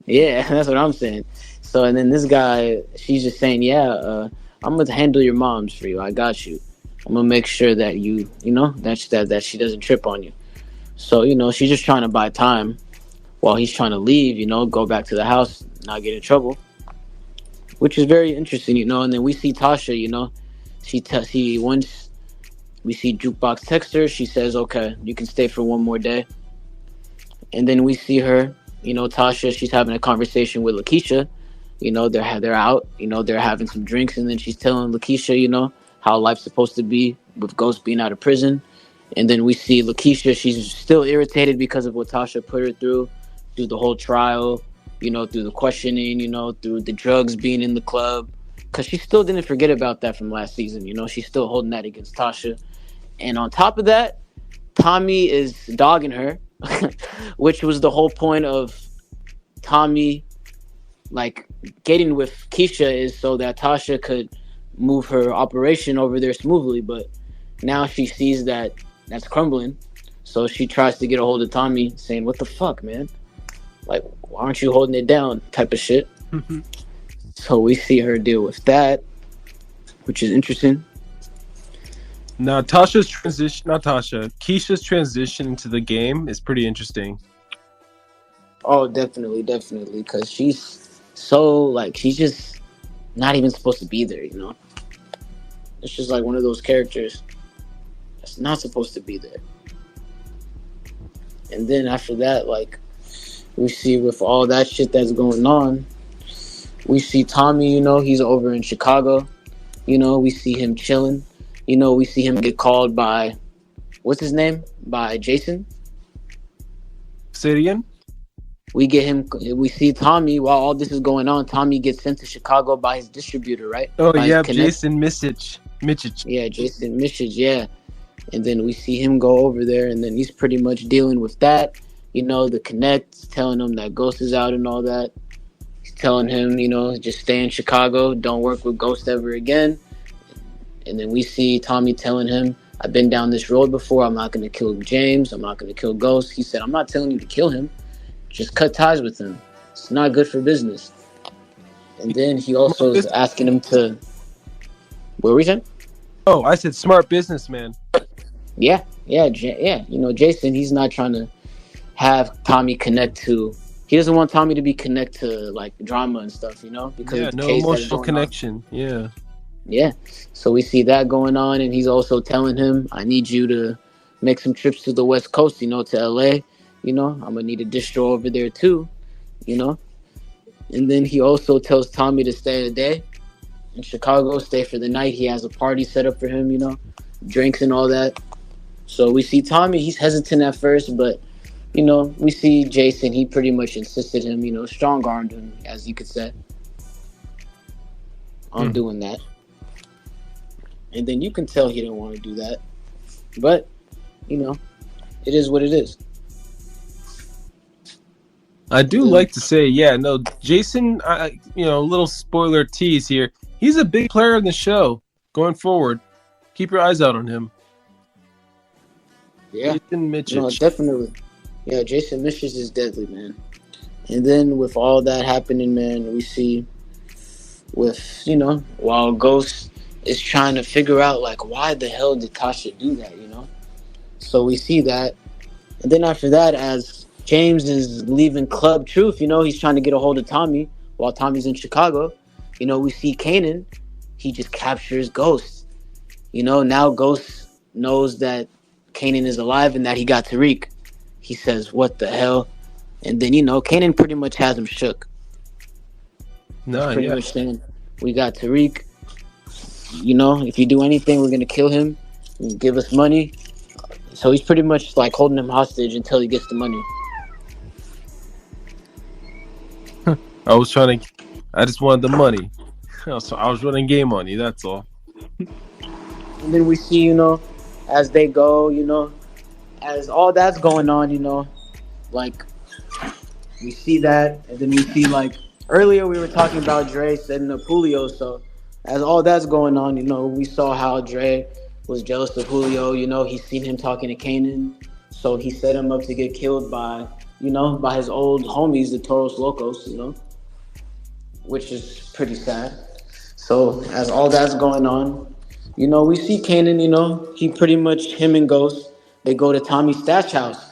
Yeah, that's what I'm saying. So, and then this guy, she's just saying, yeah, I'm going to handle your mom's for you. I got you. I'm going to make sure that you, that she doesn't trip on you. So, she's just trying to buy time while he's trying to leave, go back to the house, not get in trouble, which is very interesting, And then we see Tasha, once we see Jukebox text her, she says, okay, you can stay for one more day. And then we see her, Tasha, she's having a conversation with Lakeisha. They're out, they're having some drinks, and then she's telling Lakeisha, how life's supposed to be with Ghost being out of prison. And then we see Lakeisha, she's still irritated because of what Tasha put her through the whole trial, through the questioning, through the drugs being in the club. Because she still didn't forget about that from last season, she's still holding that against Tasha. And on top of that, Tommy is dogging her, which was the whole point of Tommy, like, getting with Keisha is so that Tasha could move her operation over there smoothly, but now she sees that that's crumbling, so she tries to get a hold of Tommy, saying, what the fuck, man, like, why aren't you holding it down, type of shit. So we see her deal with that, which is interesting. Now Keisha's transition into the game is pretty interesting. Oh, definitely, because she's so, like, she's just not even supposed to be there, It's just like one of those characters that's not supposed to be there. And then after that, like, we see with all that shit that's going on, we see Tommy, he's over in Chicago. We see him chilling. We see him get called by, what's his name? By Jason. Say it again? We see Tommy, while all this is going on, Tommy gets sent to Chicago by his distributor, right? Oh, yeah, Jason Misic. Yeah, Jason Misic, yeah. And then we see him go over there, and then he's pretty much dealing with that. The Connect, telling him that Ghost is out and all that. He's telling him, just stay in Chicago, don't work with Ghost ever again. And then we see Tommy telling him, I've been down this road before, I'm not going to kill James, I'm not going to kill Ghost. He said, I'm not telling you to kill him. Just cut ties with him. It's not good for business. And then he also is asking him to... What were we saying? Oh, I said smart businessman. Yeah. Jason, he's not trying to have Tommy connect to... He doesn't want Tommy to be connect to, like, drama and stuff, because of the no case emotional connection. On. Yeah. So we see that going on, and he's also telling him, I need you to make some trips to the West Coast, to LA. I'm going to need a distro over there too, And then he also tells Tommy to stay a day in Chicago, stay for the night. He has a party set up for him, drinks and all that. So we see Tommy, he's hesitant at first, but, we see Jason, he pretty much insisted him, strong-armed him, as you could say, on doing that. And then you can tell he didn't want to do that. But, it is what it is. I do like to say, Jason, little spoiler tease here. He's a big player in the show going forward. Keep your eyes out on him. Yeah, Jason no, Mitchich. definitely. Yeah, Jason Mistress is deadly, man. And then with all that happening, man, we see with while Ghost is trying to figure out like why the hell did Tasha do that. So we see that, and then after that, as James is leaving Club Truth, he's trying to get a hold of Tommy while Tommy's in Chicago. We see Kanan. He just captures Ghost. Now Ghost knows that Kanan is alive and that he got Tariq. He says, "What the hell?" And then Kanan pretty much has him shook. He's No, pretty yeah. much saying, "We got Tariq. If you do anything, we're gonna kill him. Give us money." So he's pretty much like holding him hostage until he gets the money. I was trying to. I just wanted the money. So I was running game on you. That's all. And then we see, as they go, as all that's going on, like we see that, and then we see like earlier we were talking about Dre setting up Julio. So as all that's going on, we saw how Dre was jealous of Julio. He's seen him talking to Kanan, so he set him up to get killed by his old homies, the Toros Locos. Which is pretty sad. So as all that's going on, we see Kanan. He pretty much him and Ghost. They go to Tommy's stash house.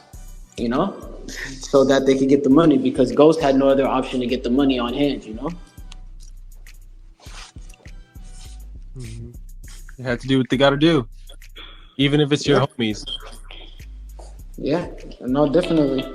You know, so that they could get the money because Ghost had no other option to get the money on hand. Mm-hmm. They have to do what they got to do, even if it's your Yeah, homies. yeah, no, definitely.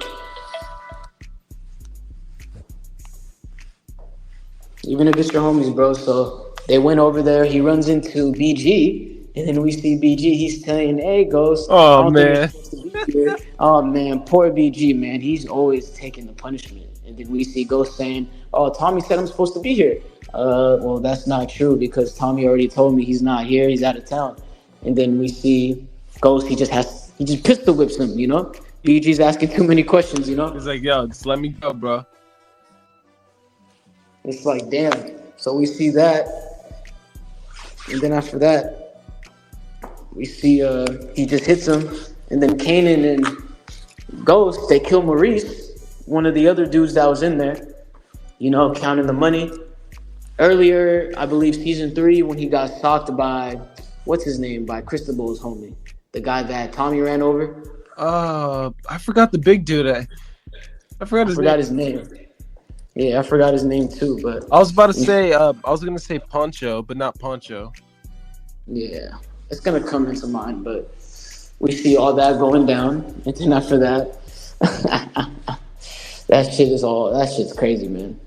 Even if it's your homies, bro. So they went over there. He runs into BG, and then we see BG. He's telling, "Hey, Ghost, I Oh don't think you're man. supposed to be here." Oh man, poor BG, man. He's always taking the punishment. And then we see Ghost saying, "Oh, Tommy said I'm supposed to be here." Well, that's not true because Tommy already told me he's not here. He's out of town. And then we see Ghost. He just pistol whips him. BG's asking too many questions. He's like, yo, just let me go, bro. It's like, damn. So we see that, and then after that, we see he just hits him, and then Kanan and Ghost they kill Maurice, one of the other dudes that was in there. Counting the money. Earlier, I believe season 3, when he got socked by what's his name, by Cristobal's homie, the guy that Tommy ran over. I forgot the big dude. I forgot I his name. forgot his name. Yeah, I forgot his name too, but I was about to say. I was gonna say Poncho, but not Poncho. yeah, it's gonna come into mind. But we see all that going down, and then after that, that shit's crazy, man.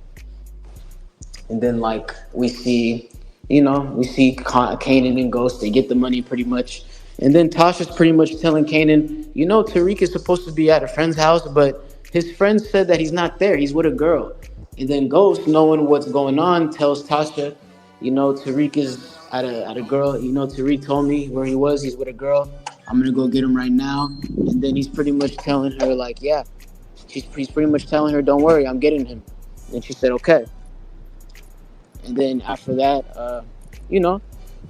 And then like we see Kanan and Ghost. They get the money pretty much, and then Tasha's pretty much telling Kanan, Tariq is supposed to be at a friend's house, but his friend said that he's not there. He's with a girl. And then Ghost, knowing what's going on, tells Tasha, Tariq is at a girl. Tariq told me where he was. He's with a girl. I'm gonna go get him right now. And then he's pretty much telling her like, yeah, he's pretty much telling her, don't worry, I'm getting him. And she said, okay. And then after that, you know,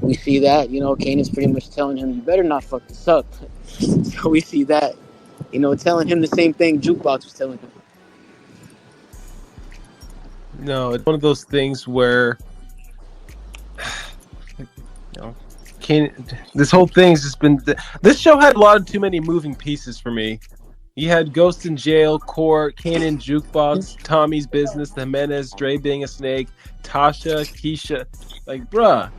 we see that, Kanan's pretty much telling him, you better not fuck this up. So we see that, telling him the same thing Jukebox was telling him. No, it's one of those things where, Kane. This whole thing's just been. This show had a lot of too many moving pieces for me. You had Ghost in jail, Court, Kanan, Jukebox, Tommy's business, the Jimenez, Dre being a snake, Tasha, Keisha, like, bruh,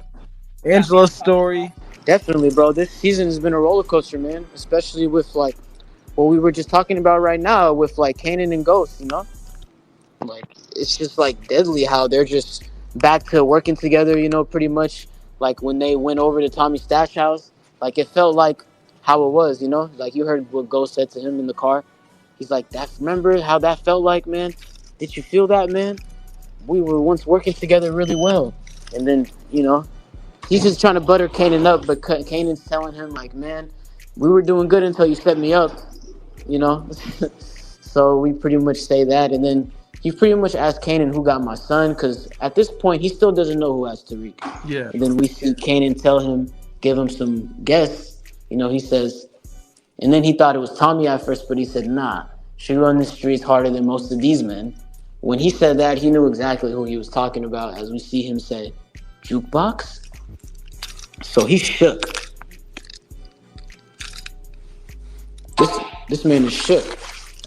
Angela's story. Definitely, bro. This season has been a roller coaster, man. Especially with like what we were just talking about right now with like Kanan and Ghost, Like it's just like deadly how they're just back to working together, pretty much like when they went over to Tommy's stash house. Like it felt like how it was, Like you heard what Ghost said to him in the car. He's like, "That remember how that felt like, man? Did you feel that, man? We were once working together really well." And then, he's just trying to butter Kanan up, but Kanan's telling him like, "Man, we were doing good until you set me up," you know. So we pretty much say that, and then he pretty much asked Kanan who got my son, because at this point he still doesn't know who has Tariq. Yeah. And then we see Kanan tell him give him some guests. He says, and then he thought it was Tommy at first, but he said, nah, she run the streets harder than most of these men. When he said that, he knew exactly who he was talking about, as we see him say, jukebox? So he shook. This man is shook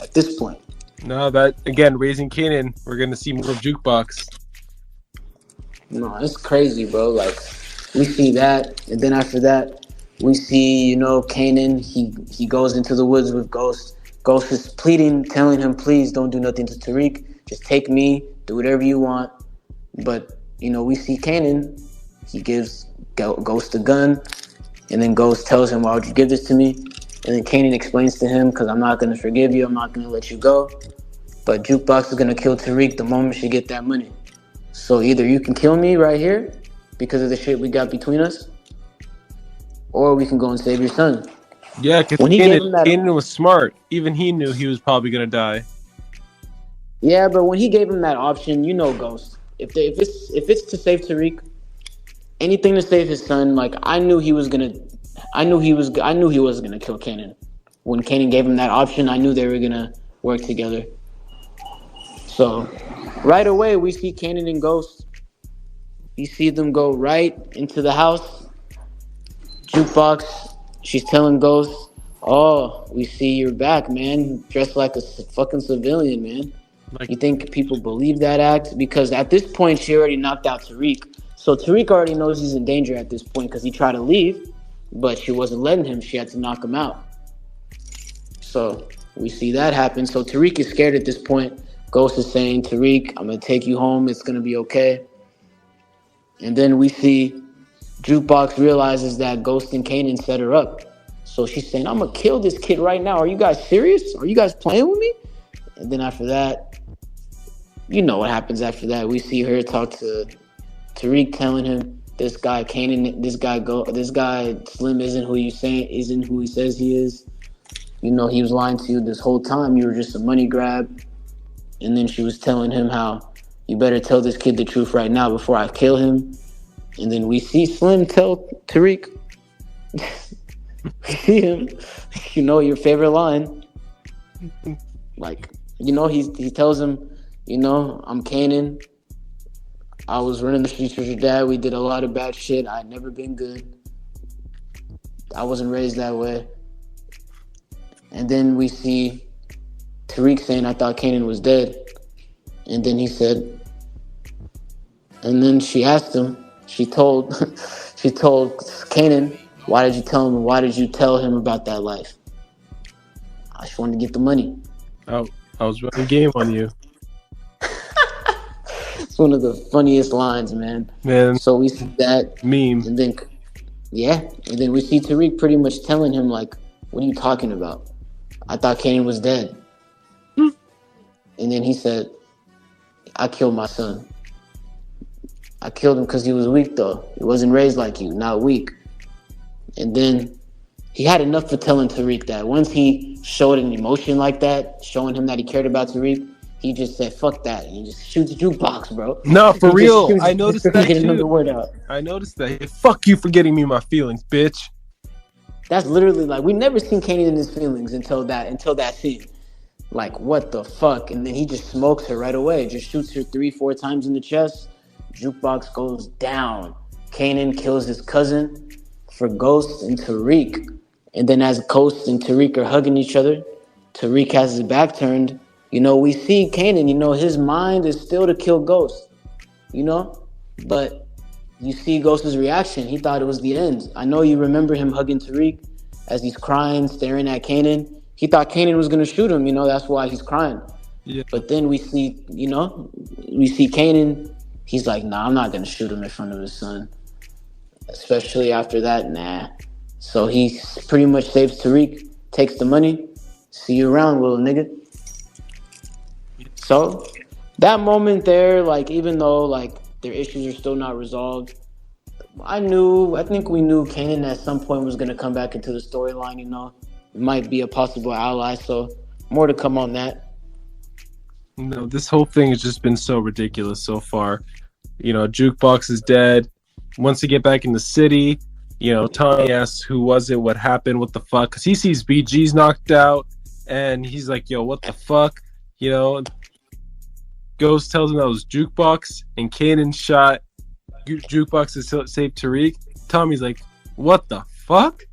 at this point. No, that again, raising Kanan, we're gonna see more of Jukebox. No, it's crazy, bro. Like, we see that, and then after that, we see, Kanan. He goes into the woods with Ghost. Ghost is pleading, telling him, please don't do nothing to Tariq. Just take me, do whatever you want. But, we see Kanan. He gives Ghost a gun, and then Ghost tells him, why would you give this to me? And then Kanan explains to him, because I'm not going to forgive you. I'm not going to let you go. But Jukebox is going to kill Tariq the moment she get that money. So either you can kill me right here because of the shit we got between us, or we can go and save your son. Yeah, because Kanan was smart. Even he knew he was probably going to die. Yeah, but when he gave him that option, Ghost. If it's to save Tariq, anything to save his son, like I knew he wasn't gonna kill Kanan. When Kanan gave him that option, I knew they were gonna work together. So right away we see Kanan and Ghost. You see them go right into the house. Jukebox, she's telling Ghost, oh, we see you're back, man. Dressed like a fucking civilian, man. You think people believe that act? Because at this point, she already knocked out Tariq. So Tariq already knows he's in danger at this point because he tried to leave, but she wasn't letting him. She had to knock him out. So we see that happen. So Tariq is scared at this point. Ghost is saying, Tariq, I'm going to take you home. It's going to be okay. And then we see Jukebox realizes that Ghost and Kanan set her up. So she's saying, I'm going to kill this kid right now. Are you guys serious? Are you guys playing with me? And then after that, you know what happens after that. We see her talk to Tariq, telling him this guy Kanan, this guy Slim isn't who he says he is. He was lying to you this whole time. You were just a money grab. And then she was telling him how you better tell this kid the truth right now before I kill him. And then we see Slim tell Tariq, we see him, your favorite line. Like, he tells him, I'm Kanan. I was running the streets with your dad. We did a lot of bad shit. I'd never been good. I wasn't raised that way. And then we see Tariq saying, I thought Kanan was dead. And then he said, and then she asked him, she told Kanan, why did you tell him about that life? I just wanted to get the money. Oh, I was running game on you. It's one of the funniest lines, man. So we see that meme. And then we see Tariq pretty much telling him, like, what are you talking about? I thought Kanan was dead. And then he said, I killed my son. I killed him because he was weak, though. He wasn't raised like you, not weak. And then he had enough for telling Tariq that. Once he showed an emotion like that, showing him that he cared about Tariq, he just said, fuck that. And he just shoots Jukebox, bro. No, for real. I noticed that too. Another word out. I noticed that. Fuck you for getting me my feelings, bitch. That's literally like, we never seen Kanan in his feelings until that scene. Like, what the fuck? And then he just smokes her right away. Just shoots her 3-4 times in the chest. Jukebox goes down. Kanan kills his cousin for Ghost and Tariq. And then as Ghost and Tariq are hugging each other, Tariq has his back turned. We see Kanan, his mind is still to kill Ghost. But you see Ghost's reaction. He thought it was the end. I know you remember him hugging Tariq as he's crying, staring at Kanan. He thought Kanan was going to shoot him, that's why he's crying. Yeah. But then we see Kanan. He's like, nah, I'm not going to shoot him in front of his son. Especially after that, nah. So he pretty much saves Tariq, takes the money. See you around, little nigga. So that moment there, like, even though, like, their issues are still not resolved, I think we knew Kanan at some point was going to come back into the storyline, It might be a possible ally, so more to come on that. No, this whole thing has just been so ridiculous so far. Jukebox is dead. Once they get back in the city, Tommy asks who was it, what happened, what the fuck, because he sees BG's knocked out, and he's like, yo, what the fuck, you know. Ghost tells him that was Jukebox, and Kanan shot Jukebox to save Tariq. Tommy's like, what the fuck?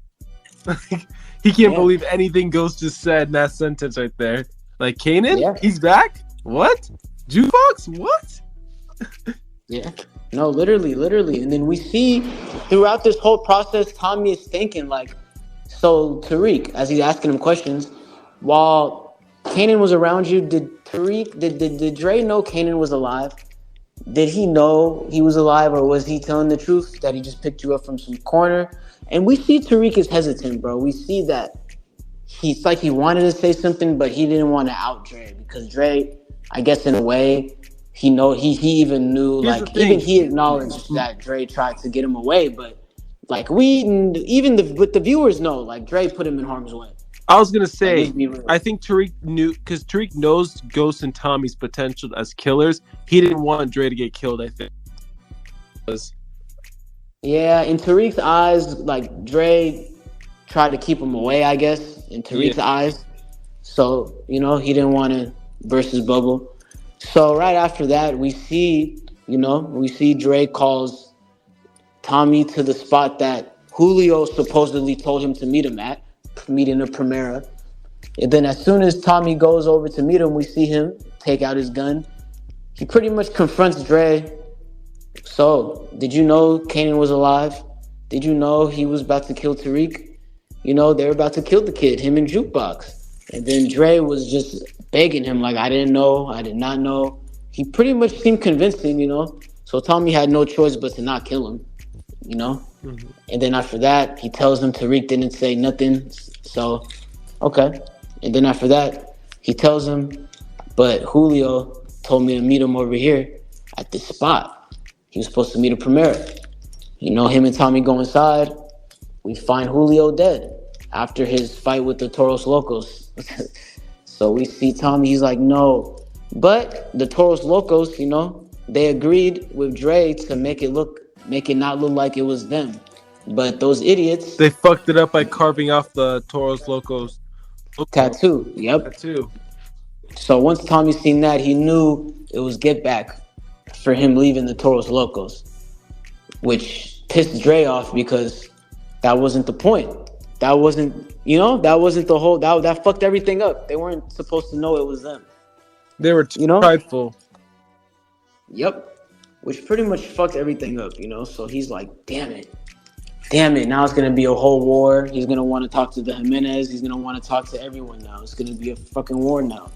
He can't believe anything Ghost just said in that sentence right there. Like, Kanan, he's back? What? Jukebox? What? Yeah. No, literally. And then we see throughout this whole process, Tommy is thinking like, so Tariq, as he's asking him questions, while Kanan was around you, did Dre know Kanan was alive? Did he know he was alive, or was he telling the truth that he just picked you up from some corner? And we see Tariq is hesitant, bro. We see that he's like he wanted to say something, but he didn't want to out Dre because Dre, I guess in a way, he even knew, like, even he acknowledged that Dre tried to get him away, but like but the viewers know, like, Dre put him in harm's way. I was gonna say, I think Tariq knew, because Tariq knows Ghost and Tommy's potential as killers. He didn't want Dre to get killed, I think. Yeah, in Tariq's eyes, like, Dre tried to keep him away, I guess, in Tariq's eyes. So, he didn't want to burst his bubble. So right after that, we see Dre calls Tommy to the spot that Julio supposedly told him to meet him at, meeting a Primera. And then as soon as Tommy goes over to meet him, we see him take out his gun. He pretty much confronts Dre. So, did you know Kanan was alive? Did you know he was about to kill Tariq? They were about to kill the kid, him and Jukebox. And then Dre was just begging him, like, I didn't know, I did not know. He pretty much seemed convincing, So Tommy had no choice but to not kill him, Mm-hmm. And then after that, he tells him Tariq didn't say nothing. So, okay. And then after that, he tells him, but Julio told me to meet him over here at this spot. He was supposed to meet a Primera. Him and Tommy go inside. We find Julio dead after his fight with the Toros Locos. So we see Tommy, he's like, no. But the Toros Locos, they agreed with Dre to make it not look like it was them. But those idiots, they fucked it up by carving off the Toros Locos tattoo. Yep. Tattoo. So once Tommy seen that, he knew it was get back for him leaving the Toros Locos, which pissed Dre off because that wasn't the point. That wasn't the whole, that fucked everything up. They weren't supposed to know it was them. They were prideful. Yep. Which pretty much fucked everything up, So he's like, damn it. Now it's going to be a whole war. He's going to want to talk to the Jimenez. He's going to want to talk to everyone now. It's going to be a fucking war now.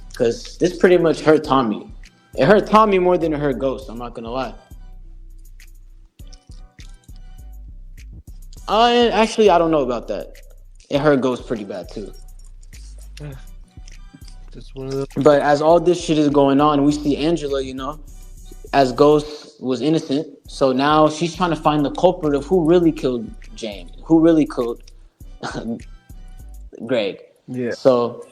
Because this pretty much hurt Tommy. It hurt Tommy more than it hurt Ghost. I'm not going to lie. Actually, I don't know about that. It hurt Ghost pretty bad, too. Just one of those. But as all this shit is going on, we see Angela, as Ghost was innocent. So now she's trying to find the culprit of who really killed James, who really killed Greg. Yeah. So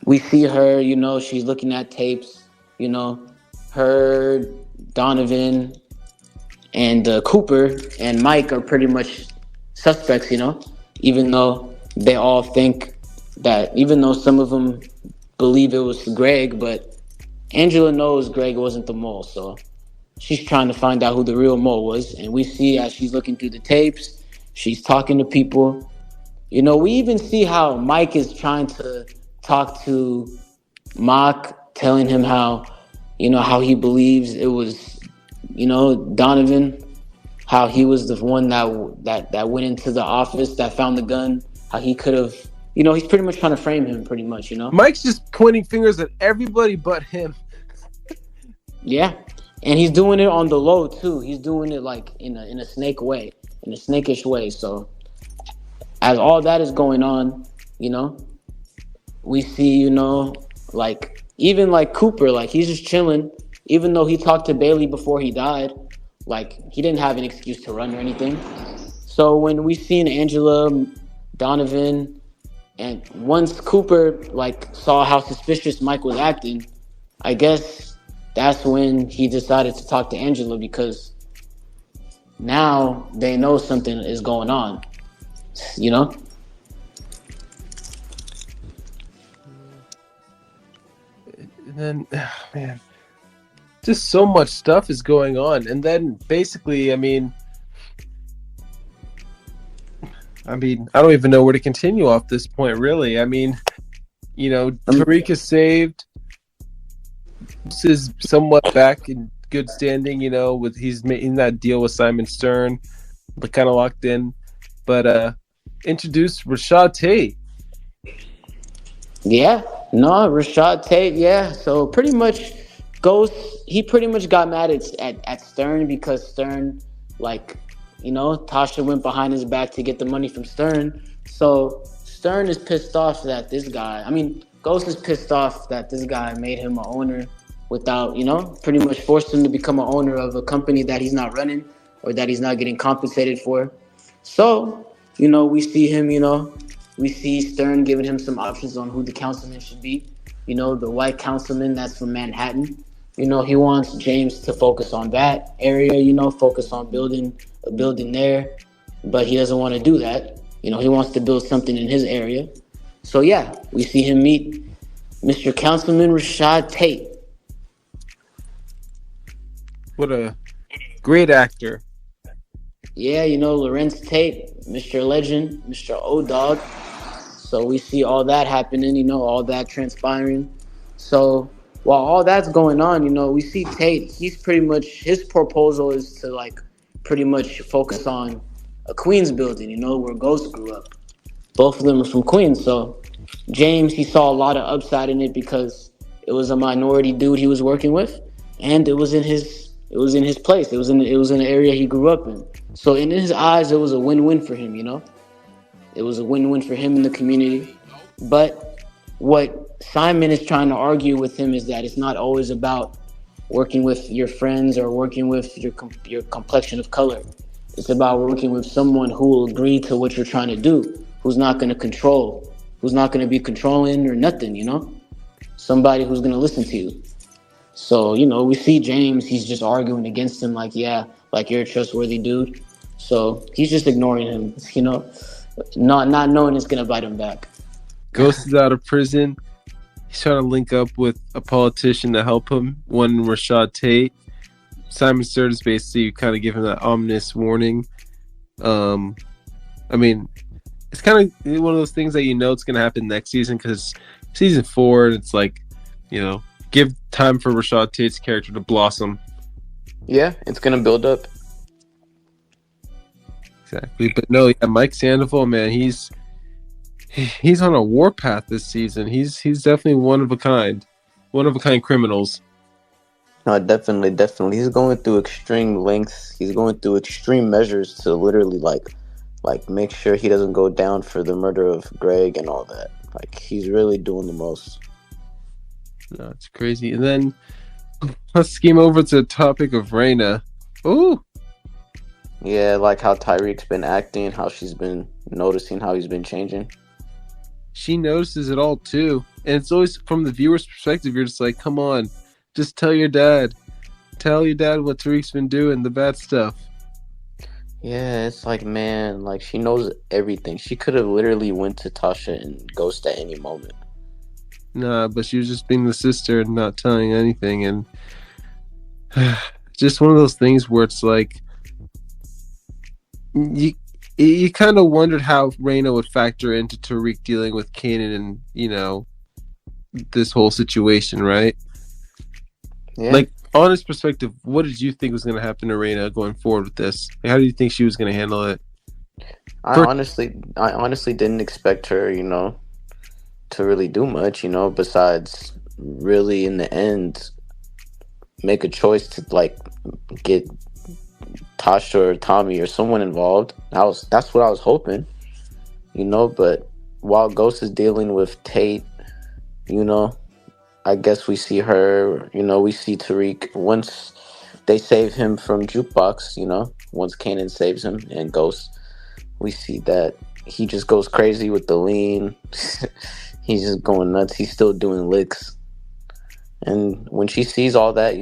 we see her, she's looking at tapes, her, Donovan, and Cooper and Mike are pretty much suspects, even though they all think that, even though some of them believe it was Greg, but Angela knows Greg wasn't the mole, so she's trying to find out who the real mole was. And we see as she's looking through the tapes, she's talking to people. We even see how Mike is trying to talk to Mock, telling him how he believes it was, Donovan, how he was the one that went into the office that found the gun, how he could have, he's pretty much trying to frame him pretty much, Mike's just pointing fingers at everybody but him. Yeah. And he's doing it on the low too. He's doing it like in a snake way, in a snakish way. So as all that is going on, we see, like even like Cooper, like he's just chilling, even though he talked to Bailey before he died, like he didn't have an excuse to run or anything. So when we seen Angela, Donovan, and once Cooper like saw how suspicious Mike was acting, I guess that's when he decided to talk to Angela, because Now they know something is going on. You know. And then, man, just so much stuff is going on. And then basically, I don't even know where to continue off this point, really. Tariq is saved. This is somewhat back in good standing, with he's making that deal with Simon Stern, but kind of locked in. But introduce Rashad Tate. Yeah, no, Rashad Tate. Yeah, so pretty much, Ghost. He pretty much got mad at Stern because Stern, like, Tasha went behind his back to get the money from Stern. So Stern is pissed off that this guy. I mean, Ghost is pissed off that this guy made him an owner without, pretty much forced him to become an owner of a company that he's not running or that he's not getting compensated for. So, we see him, we see Stern giving him some options on who the councilman should be. The white councilman that's from Manhattan. He wants James to focus on that area, focus on building a building there. But he doesn't want to do that. He wants to build something in his area. So, yeah, we see him meet Mr. Councilman Rashad Tate. What a great actor. Yeah, Lorenz Tate, Mr. Legend, Mr. O-Dog. So we see all that happening, all that transpiring. So while all that's going on, we see Tate. He's pretty much, his proposal is to like pretty much focus on a Queens building, where Ghost grew up. Both of them are from Queens. So James, he saw a lot of upside in it because it was a minority dude he was working with, and it was in his place. It was in the area he grew up in. So in his eyes, it was a win-win for him, It was a win-win for him and the community. But what Simon is trying to argue with him is that it's not always about working with your friends or working with your complexion of color. It's about working with someone who will agree to what you're trying to do, who's not going to control, who's not going to be controlling or nothing, Somebody who's going to listen to you. So, we see James, he's just arguing against him like, yeah, like you're a trustworthy dude. So he's just ignoring him, not knowing it's going to bite him back. Ghost is out of prison. He's trying to link up with a politician to help him, one Rashad Tate. Simon Stern is basically kind of giving that ominous warning. It's kind of one of those things that it's going to happen next season because season 4, it's like, give time for Rashad Tate's character to blossom. Yeah, it's going to build up. Exactly. But no, yeah, Mike Sandoval, man, he's on a warpath this season. He's definitely one of a kind criminals. No, definitely. He's going through extreme lengths. He's going through extreme measures to literally like make sure he doesn't go down for the murder of Greg and all that. Like, he's really doing the most. No, it's crazy. And then let's scheme over to the topic of Raina. Ooh. Yeah, like how Tyreek's been acting, how she's been noticing how he's been changing. She notices it all too. And it's always from the viewer's perspective, you're just like, come on, just tell your dad. Tell your dad what Tariq's been doing, the bad stuff. Yeah, it's like, man, like she knows everything. She could have literally went to Tasha and Ghost at any moment. Nah, but she was just being the sister and not telling anything. And just one of those things where it's like, you kind of wondered how Raina would factor into Tariq dealing with Kanan and, this whole situation, right? Yeah. Like, on his perspective, what did you think was going to happen to Raina going forward with this? How do you think she was going to handle it? I honestly didn't expect her, to really do much, besides really in the end make a choice to like get Tasha or Tommy or someone involved. That's what I was hoping, but while Ghost is dealing with Tate, I guess we see her, we see Tariq once they save him from Jukebox, once Kanan saves him and Ghost, we see that he just goes crazy with the lean. He's just going nuts. He's still doing licks. And when she sees all that,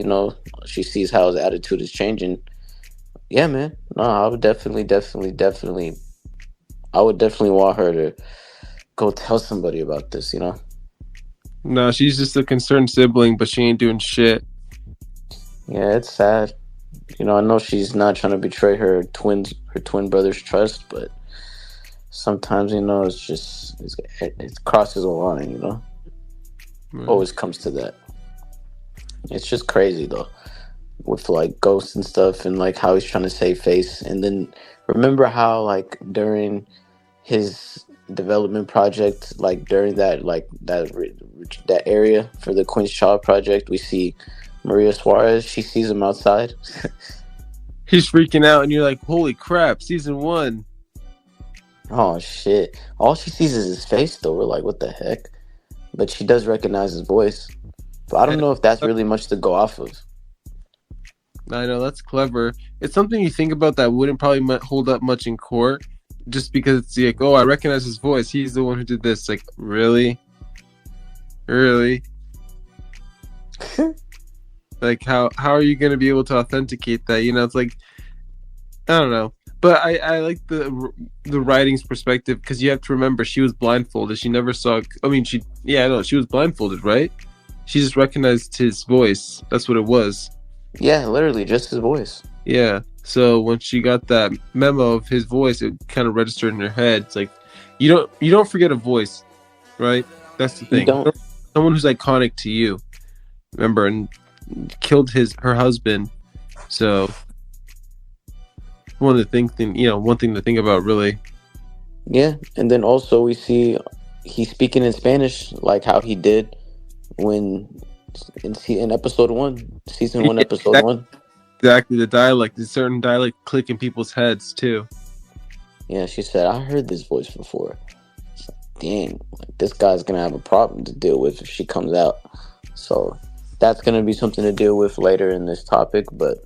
she sees how his attitude is changing. Yeah, man. No, I would definitely. I would definitely want her to go tell somebody about this. No, she's just a concerned sibling, but she ain't doing shit. Yeah, it's sad. I know she's not trying to betray her twin brother's trust, but sometimes it's just it crosses a line. Right. Always comes to that. It's just crazy though, with like ghosts and stuff, and like how he's trying to save face, and then remember how like during his development project, like during that area for the Queen's Child project, we see Maria Suarez. She sees him outside. He's freaking out, and you're like, "Holy crap!" Season one. Oh shit! All she sees is his face, though. We're like, what the heck? But she does recognize his voice. But I don't And know if that's really much to go off of. I know that's clever. It's something you think about that wouldn't probably hold up much in court, just because it's like, oh, I recognize his voice. He's the one who did this. Like, really, really? Like, how are you going to be able to authenticate that? It's like, I don't know. But I like the writing's perspective, because you have to remember she was blindfolded. She never saw. I mean, I know she was blindfolded, right? She just recognized his voice. That's what it was. Yeah, literally just his voice. Yeah. So when she got that memo of his voice, it kind of registered in her head. It's like you don't forget a voice, right? That's the You thing. don't. Someone who's iconic to you, remember, and killed her husband. So one thing to think about, really. Yeah, and then also we see he's speaking in Spanish, like how he did when in episode one, season one, episode Yeah, one. exactly. The dialect, the certain dialect click in people's heads too. Yeah, she said, I heard this voice before. It's like, dang, like, this guy's gonna have a problem to deal with if she comes out. So that's gonna be something to deal with later in this topic. But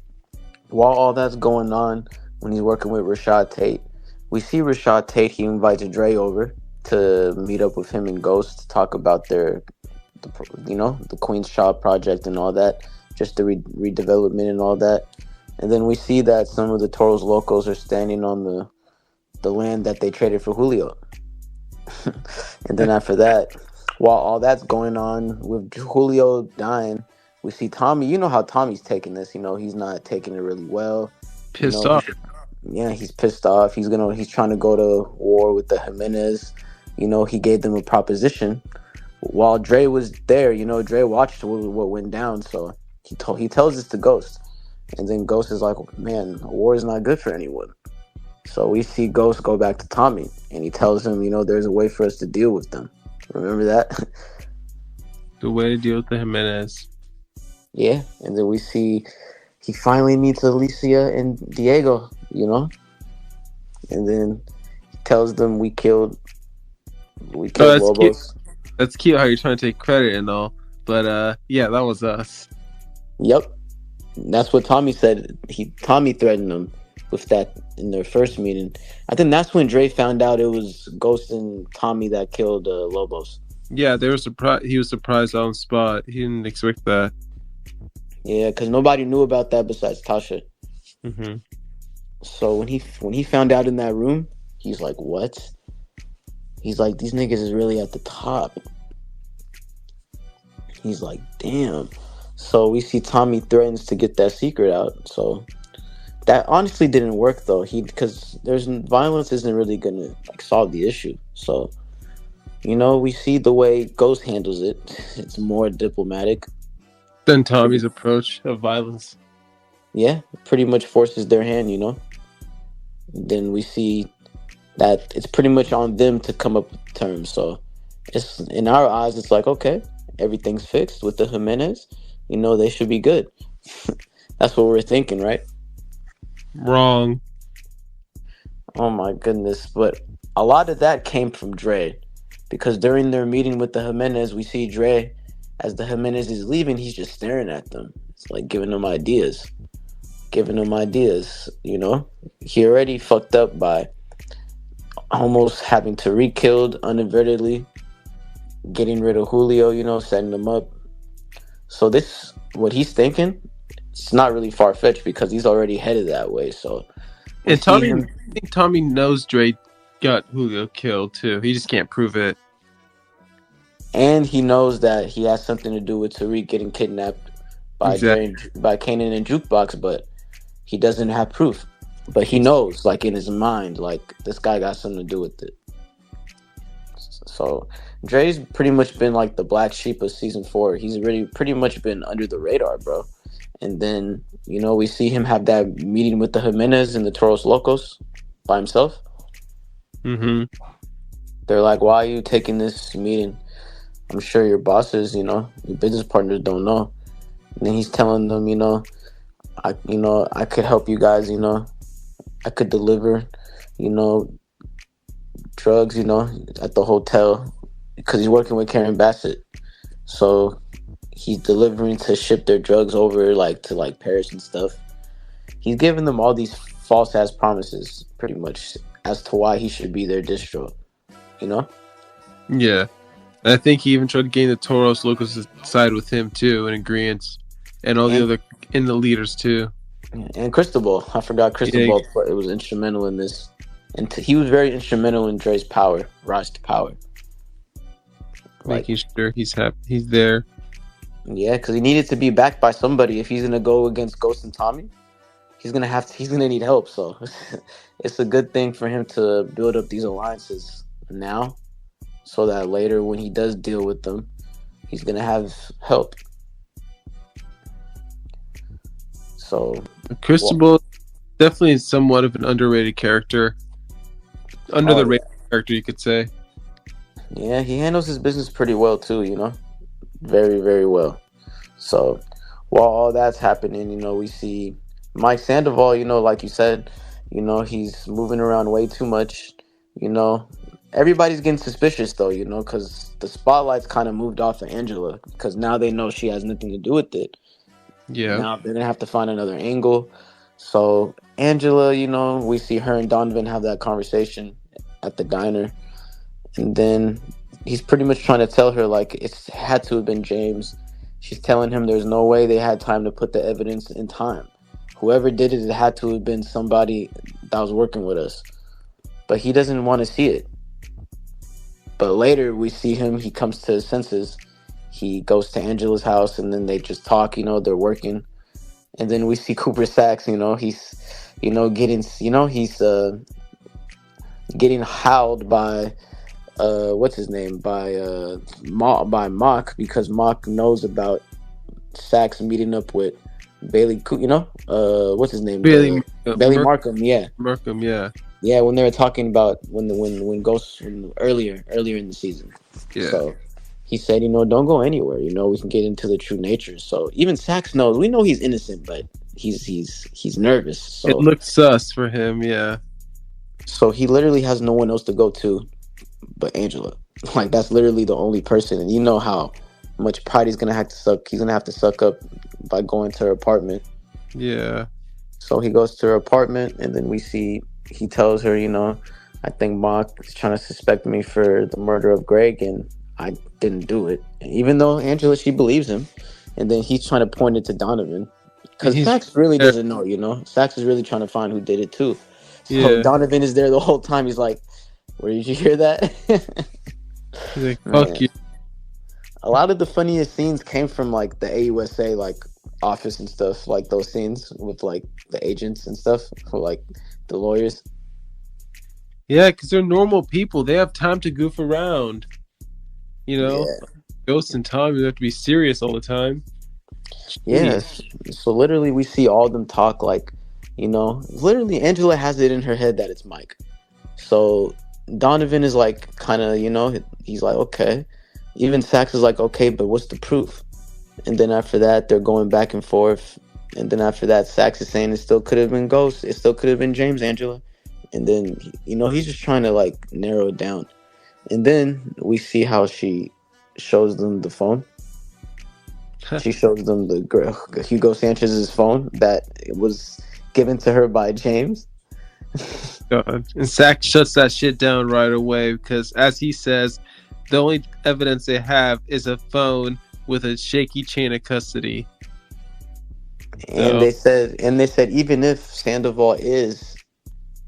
while all that's going on, when he's working with Rashad Tate, we see Rashad Tate. He invites Dre over to meet up with him and Ghost to talk about the Queen's Child project and all that, just the redevelopment and all that. And then we see that some of the Toros Locos are standing on the land that they traded for Julio. And then after that, while all that's going on with Julio dying, we see Tommy. You know how Tommy's taking this. He's not taking it really well. You Pissed know, he, off. yeah, he's pissed off. He's trying to go to war with the Jimenez. He gave them a proposition. While Dre was there, Dre watched what went down. So he tells this to Ghost, and then Ghost is like, "Man, war is not good for anyone." So we see Ghost go back to Tommy, and he tells him, there's a way for us to deal with them. Remember that? The way to deal with the Jimenez. Yeah. And then we see he finally meets Alicia and Diego, and then he tells them we killed Oh, that's cute. Lobos. That's cute how you're trying to take credit and all. But yeah, that was us. Yep. That's what Tommy said. Tommy threatened them with that in their first meeting. I think that's when Dre found out it was Ghost and Tommy that killed Lobos. Yeah, they were surprised. He was surprised on the spot. He didn't expect that. Yeah, because nobody knew about that besides Tasha. Mm-hmm. So when he found out in that room, he's like, "What?" He's like, "These niggas is really at the top." He's like, "Damn." So we see Tommy threatens to get that secret out. So that honestly didn't work though. Because there's violence isn't really gonna like solve the issue. So we see the way Ghost handles it. It's more diplomatic. Then Tommy's approach of violence. Yeah, pretty much forces their hand. Then we see that it's pretty much on them to come up with terms. So it's in our eyes, it's like, okay, everything's fixed with the Jimenez. They should be good. That's what we're thinking, right? Wrong. Oh my goodness. But a lot of that came from Dre. Because during their meeting with the Jimenez, we see Dre, as the Jimenez is leaving, he's just staring at them. It's like giving them ideas. He already fucked up by almost having Tariq killed inadvertently, getting rid of Julio, setting them up. So what he's thinking, it's not really far-fetched because he's already headed that way. So We And see Tommy, I him, think Tommy knows Dre got Julio killed too. He just can't prove it. and he knows that he has something to do with Tariq getting kidnapped by Exactly. by Kanan and Jukebox, but he doesn't have proof. But he knows, like in his mind, like this guy got something to do with it. So Dre's pretty much been like the black sheep of season 4. He's really pretty much been under the radar, bro. And then, we see him have that meeting with the Jimenez and the Toros Locos by himself. Mm-hmm. They're like, why are you taking this meeting? I'm sure your bosses, your business partners don't know. And then he's telling them, I could help you guys, I could deliver, you know, drugs, at the hotel because he's working with Karen Bassett. So he's delivering to ship their drugs over to Paris and stuff. He's giving them all these false ass promises pretty much as to why he should be their distro, you know? Yeah. And I think he even tried to gain the Toros Locos to side with him too in agreement. And all the other leaders too. And Cristobal. I forgot Cristobal, but it was instrumental in this. And he was very instrumental in Dre's rise to power. Making sure he's there. Yeah, because he needed to be backed by somebody. If he's gonna go against Ghost and Tommy, he's gonna need help. So it's a good thing for him to build up these alliances now, so that later when he does deal with them, he's gonna have help. So Cristobal definitely somewhat of an underrated character, under the radar character, you could say. Yeah, he handles his business pretty well too. Very, very well. So while all that's happening, we see Mike Sandoval, like you said, he's moving around way too much. Everybody's getting suspicious though, because the spotlight's kind of moved off of Angela because now they know she has nothing to do with it. Yeah. Now they're gonna have to find another angle. So Angela, we see her and Donovan have that conversation at the diner. And then he's pretty much trying to tell her, like, it had to have been James. She's telling him there's no way they had time to put the evidence in time. Whoever did it, it had to have been somebody that was working with us. But he doesn't want to see it. But later we see him, he comes to his senses. He goes to Angela's house and then they just talk, they're working. And then we see Cooper Sacks, he's, getting howled by what's his name, by Mock, because Mock knows about Sachs meeting up with Bailey, what's his name, Bailey Markham, yeah, when they were talking about when Ghost earlier in the season. So he said, don't go anywhere, we can get into the true nature. So even Sachs knows, we know he's innocent, but he's nervous. So it looks sus for him, yeah. So he literally has no one else to go to but Angela. Like, that's literally the only person. And you know how much pride he's gonna have to suck up by going to her apartment. Yeah. So he goes to her apartment and then we see he tells her, I think Mock is trying to suspect me for the murder of Greg and I didn't do it. And even though Angela, she believes him, and then he's trying to point it to Donovan. Because Sachs really doesn't know, Sachs is really trying to find who did it too. So Donovan is there the whole time. He's like, where did you hear that? He's like, fuck you. A lot of the funniest scenes came from like the AUSA like office and stuff, like those scenes with like the agents and stuff, or like the lawyers. Yeah, because they're normal people. They have time to goof around. Ghost and Tommy have to be serious all the time. Yes. So literally we see all of them talk like, literally Angela has it in her head that it's Mike. So Donovan is like kind of, he's like, okay. Even Sachs is like, okay, but what's the proof? And then after that, they're going back and forth. And then after that, Sachs is saying it still could have been Ghost. It still could have been James, Angela. And then, he's just trying to like narrow it down. And then we see how she shows them the phone. She shows them the Hugo Sanchez's phone that was given to her by James. God. And Zach shuts that shit down right away because, as he says, the only evidence they have is a phone with a shaky chain of custody. And they said even if Sandoval is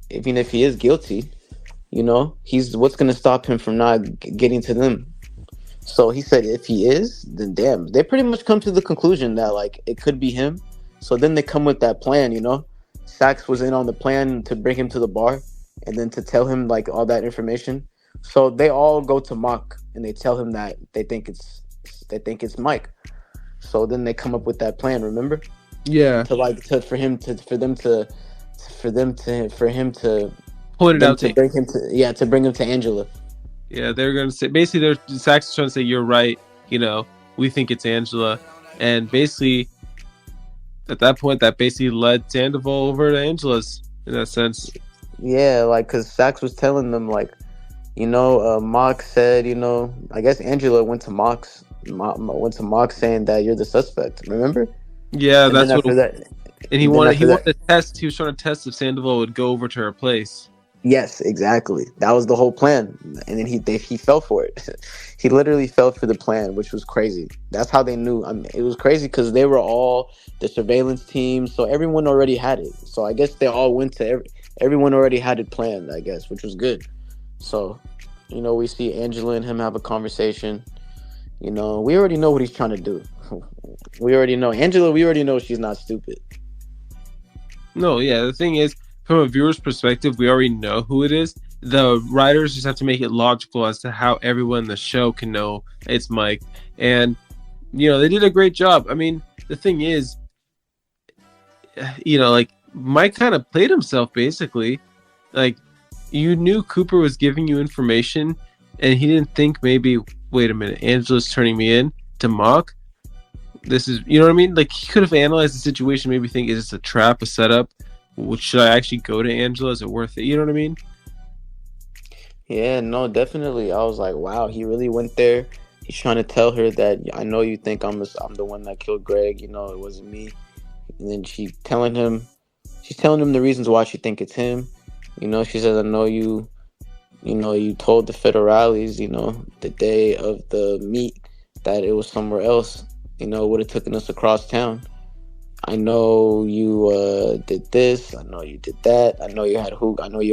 even if he is guilty, he's what's gonna stop him from not getting to them? So he said if he is, then damn, they pretty much come to the conclusion that like it could be him. So then they come with that plan. Sax was in on the plan to bring him to the bar and then to tell him like all that information. So they all go to Mock and they tell him that they think it's Mike. So then they come up with that plan, remember? Yeah, To like to for him to for them to for them to for him to pointed them out to to bring him to Angela. yeah, they're gonna say basically they're Sax is trying to say you're right. We think it's Angela, and basically at that point that basically led Sandoval over to Angela's in that sense. Yeah, like because Sax was telling them like, Mock said, I guess Angela went to Mock saying that you're the suspect. Remember? Yeah, And then that's what. after that, And he and then wanted after he that, wanted to test. He was trying to test if Sandoval would go over to her place. yes, exactly. That was the whole plan. And then he fell for it. He literally fell for the plan, which was crazy. That's how they knew. I mean, it was crazy because they were all the surveillance team, so everyone already had it. So I guess they all went to everyone already had it planned. I guess, which was good. So, we see Angela and him have a conversation. We already know what he's trying to do. We already know Angela. We already know she's not stupid. No, yeah. The thing is, from a viewer's perspective, we already know who it is. The writers just have to make it logical as to how everyone in the show can know it's Mike. And they did a great job. I mean, the thing is, like Mike kind of played himself basically. Like you knew Cooper was giving you information, and he didn't think maybe, wait a minute, Angela's turning me in to Mock. This is, you know what I mean? Like he could have analyzed the situation, maybe think, is this a trap, a setup? Should I actually go to Angela? Is it worth it? You know what I mean? Yeah, no, definitely. I was like, wow, he really went there. He's trying to tell her that I know you think I'm the one that killed Greg. It wasn't me. And then she's telling him the reasons why she think it's him. She says, I know you. You told the federales, the day of the meet that it was somewhere else. It would have taken us across town. I know you did this. I know you did that. I know you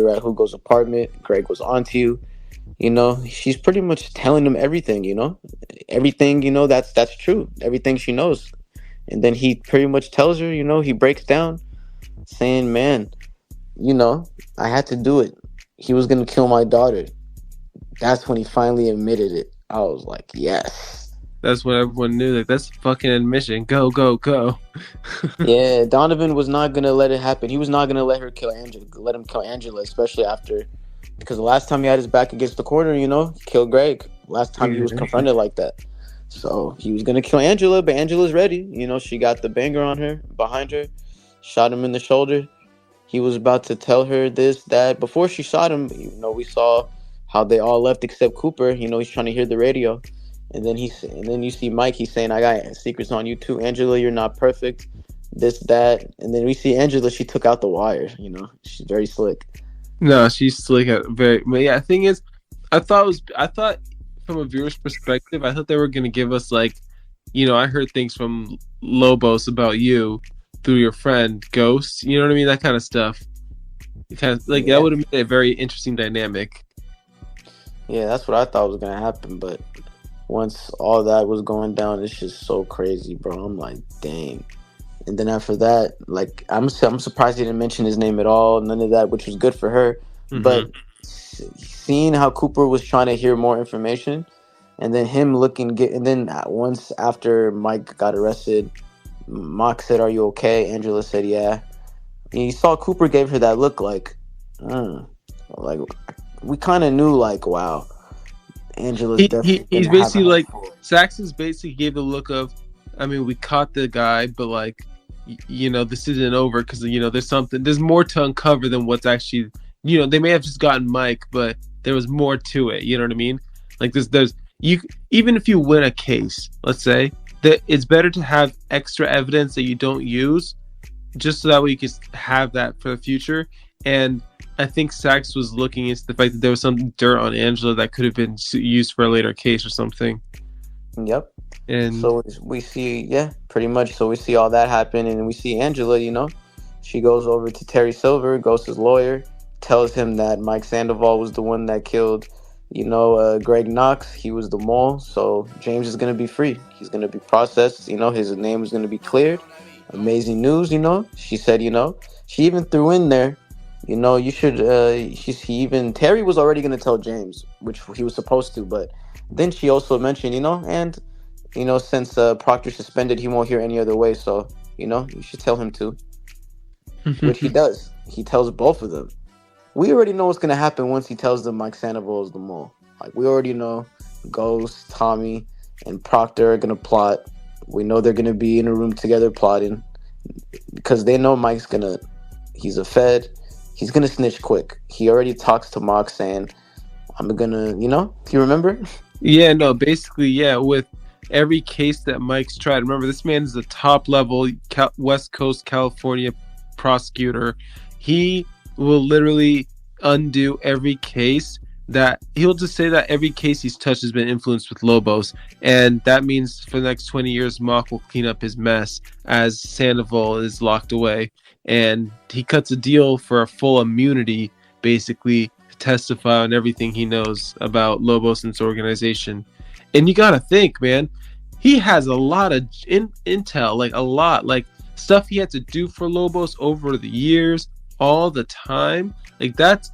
were at Hugo's apartment. Greg was onto you. She's pretty much telling him everything. Everything. That's true. Everything she knows. And then he pretty much tells her. He breaks down, saying, "Man, I had to do it. He was gonna kill my daughter." That's when he finally admitted it. I was like, yes. That's what everyone knew. Like that's fucking admission. Go, go, go. Yeah, Donovan was not gonna let it happen. He was not gonna let him kill Angela, especially after, because the last time he had his back against the corner, he killed Greg. Last time he was confronted like that, so he was gonna kill Angela, but Angela's ready. She got the banger on her, behind her, shot him in the shoulder. He was about to tell her this, that. Before she shot him, we saw how they all left except Cooper. He's trying to hear the radio. And then you see Mike. He's saying, "I got secrets on you too, Angela. You're not perfect. This, that." And then we see Angela. She took out the wire. She's very slick. No, she's slick. Very. But yeah, the thing is, I thought from a viewer's perspective, I thought they were gonna give us like, I heard things from Lobos about you through your friend Ghost. You know what I mean? That kind of stuff. Kind of like that would have made a very interesting dynamic. Yeah, that's what I thought was gonna happen, but once all that was going down, it's just so crazy, bro. I'm like, dang. And then after that, like, I'm surprised he didn't mention his name at all. None of that, which was good for her. Mm-hmm. But seeing how Cooper was trying to hear more information, and then him and then once after Mike got arrested, Mock said, "Are you okay?" Angela said, "Yeah." And you saw Cooper gave her that look, like we kind of knew, like, wow. Angela's definitely he's basically like Saxon's basically gave the look of, I mean, we caught the guy, but like, this isn't over because there's more to uncover than what's actually, they may have just gotten Mike, but there was more to it. You know what I mean? Like there's you, even if you win a case, let's say, that it's better to have extra evidence that you don't use, just so that way you can have that for the future. And I think Sax was looking into the fact that there was some dirt on Angela that could have been used for a later case or something. Yep. And so we see, pretty much. So we see all that happen, and we see Angela, she goes over to Terry Silver, Ghost's lawyer, tells him that Mike Sandoval was the one that killed, Greg Knox. He was the mole. So James is gonna be free. He's gonna be processed. His name is gonna be cleared. Amazing news. She said. She even threw in there. You should. He even Terry was already gonna tell James, which he was supposed to, but then she also mentioned, and since Proctor suspended, he won't hear any other way. So you should tell him to, which he does. He tells both of them. We already know what's gonna happen once he tells them Mike Sandoval is the mole. Like, we already know Ghost, Tommy, and Proctor are gonna plot. We know they're gonna be in a room together plotting because they know he's a Fed. He's gonna snitch quick. He already talks to Mock saying, I'm gonna, you remember? Yeah, no, basically, yeah, with every case that Mike's tried. Remember, this man is a top level West Coast California prosecutor. He will literally undo every case that he'll just say that every case he's touched has been influenced with Lobos. And that means for the next 20 years, Mock will clean up his mess as Sandoval is locked away. And he cuts a deal for a full immunity, basically, to testify on everything he knows about Lobos and its organization. And you gotta think, man, he has a lot of intel, like a lot, like stuff he had to do for Lobos over the years, all the time. Like that's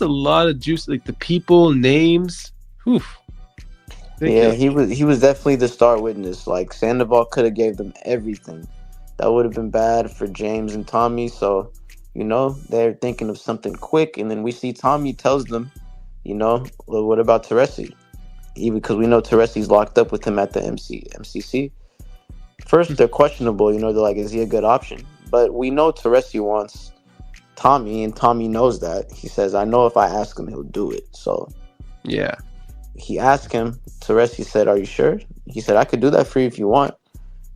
a lot of juice. Like the people, names. Whew. Yeah, he was definitely the star witness. Like, Sandoval could have gave them everything. That would have been bad for James and Tommy. So, they're thinking of something quick, and then we see Tommy tells them, well, what about Teresi? Even because we know Teresi's locked up with him at the MCC. First, they're questionable. They're like, is he a good option? But we know Teresi wants Tommy, and Tommy knows that. He says, I know if I ask him, he'll do it. So, yeah. He asked him. Teresi said, are you sure? He said, I could do that for you if you want.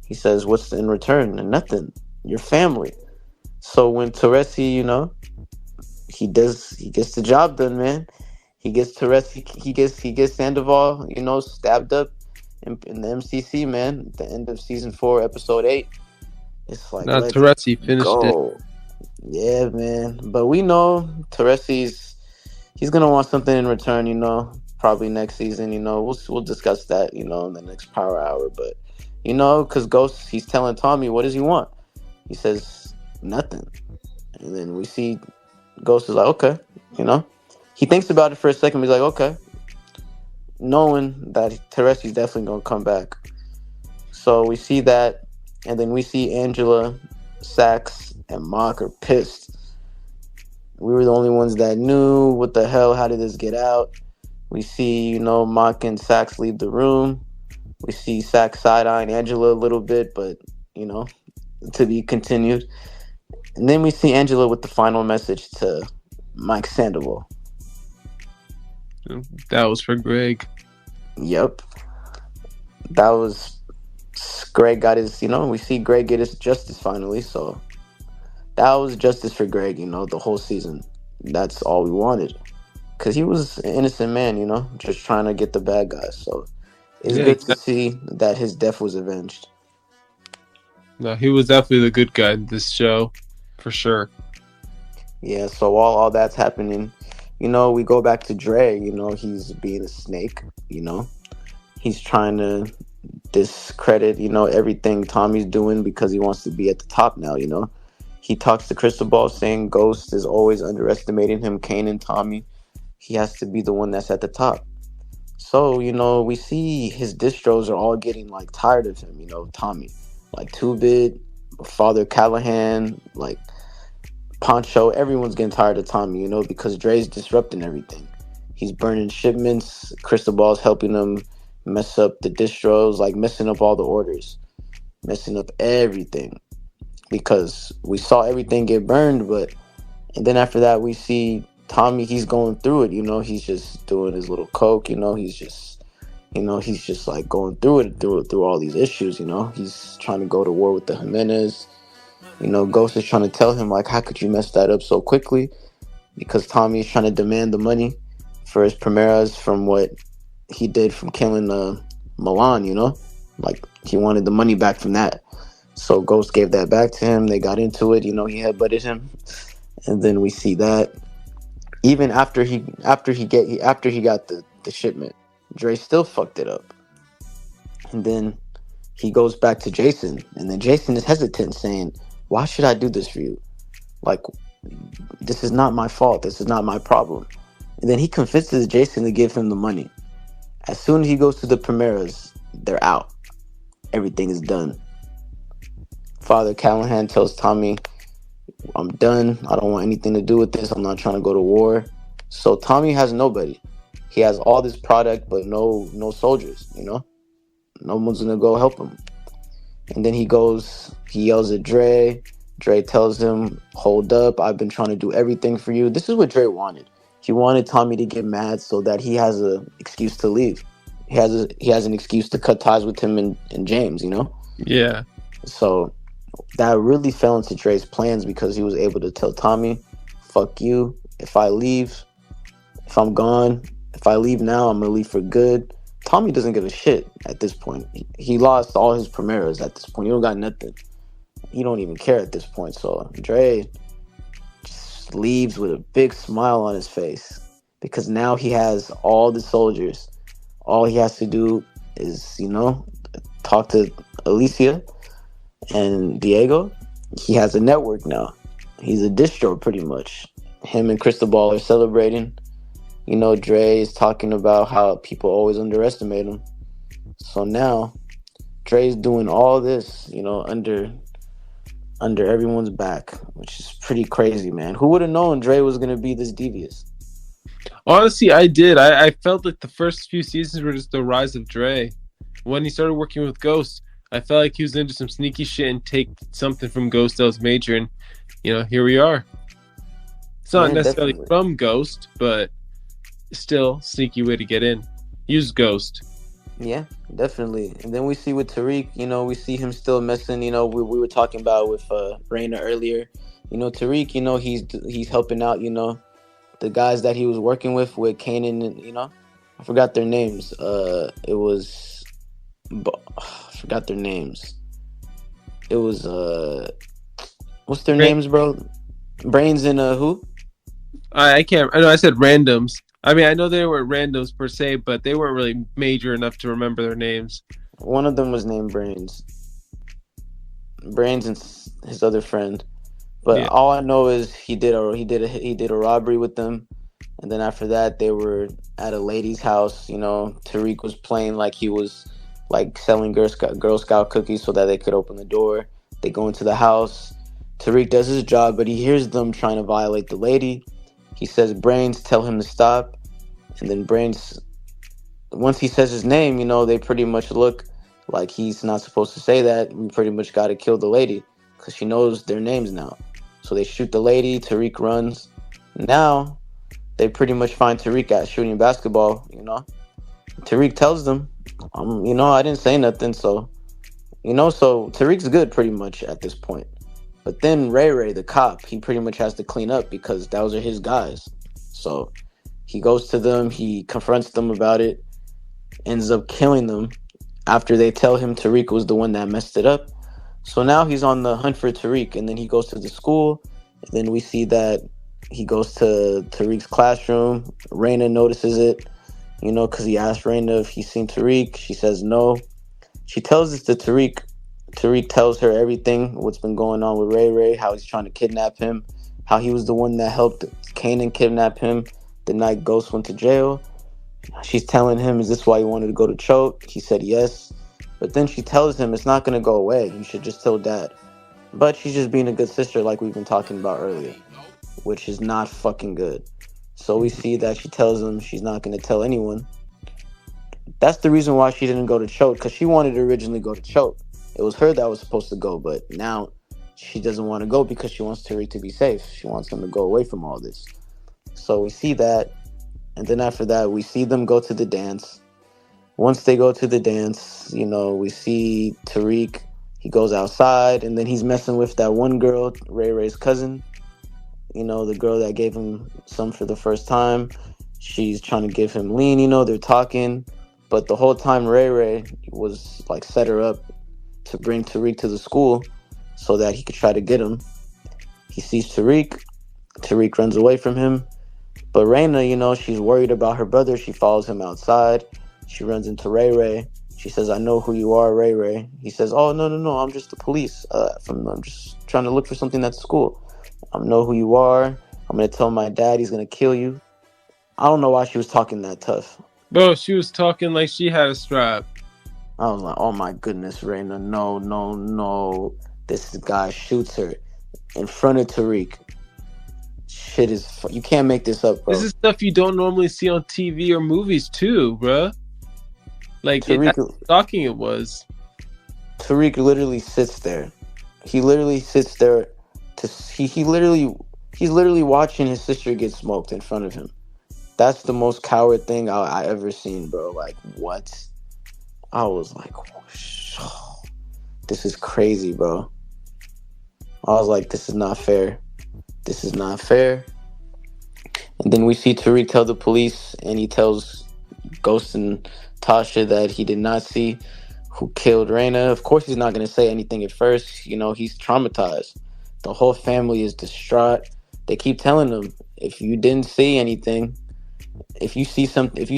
He says, what's in return? And nothing. Your family. So when Teresi, he gets the job done, man. He gets Teresi, he gets Sandoval, stabbed up in the MCC, man. At the end of season 4, episode 8. It's like, Now let's Teresi finished go. Yeah, man. But we know he's gonna want something in return, probably next season. We'll discuss that, in the next Power Hour. But because Ghost, he's telling Tommy, what does he want? He says nothing, and then we see Ghost is like, okay, He thinks about it for a second. He's like, okay, knowing that Teresi's definitely gonna come back. So we see that, and then we see Angela, Sax, and Mock are pissed. We were the only ones that knew. What the hell? How did this get out? We see, Mock and Sax leave the room. We see Sax side-eyeing Angela a little bit, but, to be continued. And then we see Angela with the final message to Mike Sandoval. That was for Greg. Yep. That was... Greg got his, we see Greg get his justice finally, so... That was justice for Greg, the whole season. That's all we wanted. Because he was an innocent man, just trying to get the bad guys. So it's good to see that his death was avenged. No, he was definitely the good guy in this show, for sure. Yeah, so while all that's happening, we go back to Dre. He's being a snake, He's trying to discredit, everything Tommy's doing because he wants to be at the top now, He talks to Crystal Ball saying Ghost is always underestimating him, Kane and Tommy. He has to be the one that's at the top. So, we see his distros are all getting, like, tired of him, Tommy. Like, 2-Bit, Father Callahan, like, Poncho, everyone's getting tired of Tommy, because Dre's disrupting everything. He's burning shipments. Crystal Ball's helping him mess up the distros, like, messing up all the orders. Messing up everything. Because we saw everything get burned, and then after that we see Tommy, he's going through it, he's just doing his little coke, he's just like going through all these issues, he's trying to go to war with the Jimenez, Ghost is trying to tell him, like, how could you mess that up so quickly? Because Tommy is trying to demand the money for his Primeras from what he did from killing Milan, like he wanted the money back from that. So Ghost gave that back to him. They got into it. He headbutted him. And then we see that. Even after he got the shipment, Dre still fucked it up. And then he goes back to Jason, and then Jason is hesitant, saying, "Why should I do this for you? Like, this is not my fault. This is not my problem." And then he convinces Jason to give him the money. As soon as he goes to the Primeras, they're out. Everything is done. Father Callahan tells Tommy, "I'm done. I don't want anything to do with this. I'm not trying to go to war." So Tommy has nobody. He has all this product, but no soldiers. No one's gonna go help him. And then he yells at Dre. Dre tells him, "Hold up, I've been trying to do everything for you." This is what Dre wanted. He wanted Tommy to get mad so that he has an excuse to leave. He has an excuse to cut ties with him and James. Yeah. So that really fell into Dre's plans because he was able to tell Tommy, "Fuck you. If I leave, if I'm gone, if I leave now, I'm gonna leave for good." Tommy doesn't give a shit at this point. He lost all his Primeras at this point. He don't got nothing. He don't even care at this point. So Dre just leaves with a big smile on his face because now he has all the soldiers. All he has to do is, talk to Alicia and Diego. He has a network now. He's a distro pretty much. Him and Cristobal are celebrating. Dre is talking about how people always underestimate him. So now Dre's doing all this, under everyone's back, which is pretty crazy, man. Who would have known Dre was gonna be this devious? Honestly, I did. I felt like the first few seasons were just the rise of Dre. When he started working with Ghost, I felt like he was into some sneaky shit and take something from Ghost that was major, and here we are. It's not Yeah, necessarily definitely. from Ghost, but still sneaky way to get in. Use Ghost. Yeah, definitely. And then we see with Tariq, we see him still messing. We were talking about with Raina earlier. Tariq, he's helping out. The guys that he was working with Kanan, and I forgot their names. It was, I forgot their names. It was what's their Right. names, bro? Brains and who? I can't. I know I said randoms. I mean, I know they weren't randoms per se, but they weren't really major enough to remember their names. One of them was named Brains. Brains and his other friend. But Yeah. all I know is he did a robbery with them, and then after that they were at a lady's house. Tariq was playing like he was like selling Girl Scout cookies so that they could open the door. They go into the house. Tariq does his job, but he hears them trying to violate the lady. He says, "Brains, tell him to stop." And then Brains, once he says his name, they pretty much look like he's not supposed to say that. We pretty much got to kill the lady because she knows their names now. So they shoot the lady. Tariq runs. Now they pretty much find Tariq at shooting basketball. Tariq tells them, I didn't say nothing. So Tariq's good pretty much at this point. But then Ray, the cop, he pretty much has to clean up because those are his guys. So he goes to them. He confronts them about it. Ends up killing them after they tell him Tariq was the one that messed it up. So now he's on the hunt for Tariq, and then he goes to the school. And then we see that he goes to Tariq's classroom. Raina notices it, because he asked Raina if he's seen Tariq. She says no. She tells this to Tariq. Tariq tells her everything, what's been going on with Ray, how he's trying to kidnap him, how he was the one that helped Kanan kidnap him the night Ghost went to jail. She's telling him, "Is this why you wanted to go to Choke?" He said yes. But then she tells him it's not going to go away. You should just tell dad. But she's just being a good sister like we've been talking about earlier, which is not fucking good. So we see that she tells him she's not going to tell anyone. That's the reason why she didn't go to Choke, because she wanted to originally go to Choke. It was her that was supposed to go, but now she doesn't want to go because she wants Tariq to be safe. She wants him to go away from all this. So we see that. And then after that, we see them go to the dance. Once they go to the dance, we see Tariq. He goes outside, and then he's messing with that one girl, Ray's cousin. The girl that gave him some for the first time. She's trying to give him lean. They're talking, but the whole time Ray was like set her up to bring Tariq to the school so that he could try to get him. He sees Tariq. Tariq runs away from him. But Reina, she's worried about her brother. She follows him outside. She runs into Ray Ray. She says, "I know who you are, Ray Ray." He says, "Oh, no, no, no. I'm just the police. I'm just trying to look for something at school. I know who you are. I'm gonna tell my dad he's gonna kill you." I don't know why she was talking that tough. Bro, she was talking like she had a strap. I was like, "Oh my goodness, Reina, no, no, no!" This guy shoots her in front of Tariq. Shit you can't make this up, This bro. is stuff you don't normally see on TV or movies too, bruh. Like Tariq that's how shocking it was. Tariq literally sits there. He literally sits there he's literally watching his sister get smoked in front of him. That's the most coward thing I ever seen, bro. Like, what? I was like, this is crazy, bro. I was like, this is not fair. This is not fair. And then we see Tariq tell the police, and he tells Ghost and Tasha that he did not see who killed Raina. Of course, he's not going to say anything at first. He's traumatized. The whole family is distraught. They keep telling him, if you didn't see anything, if you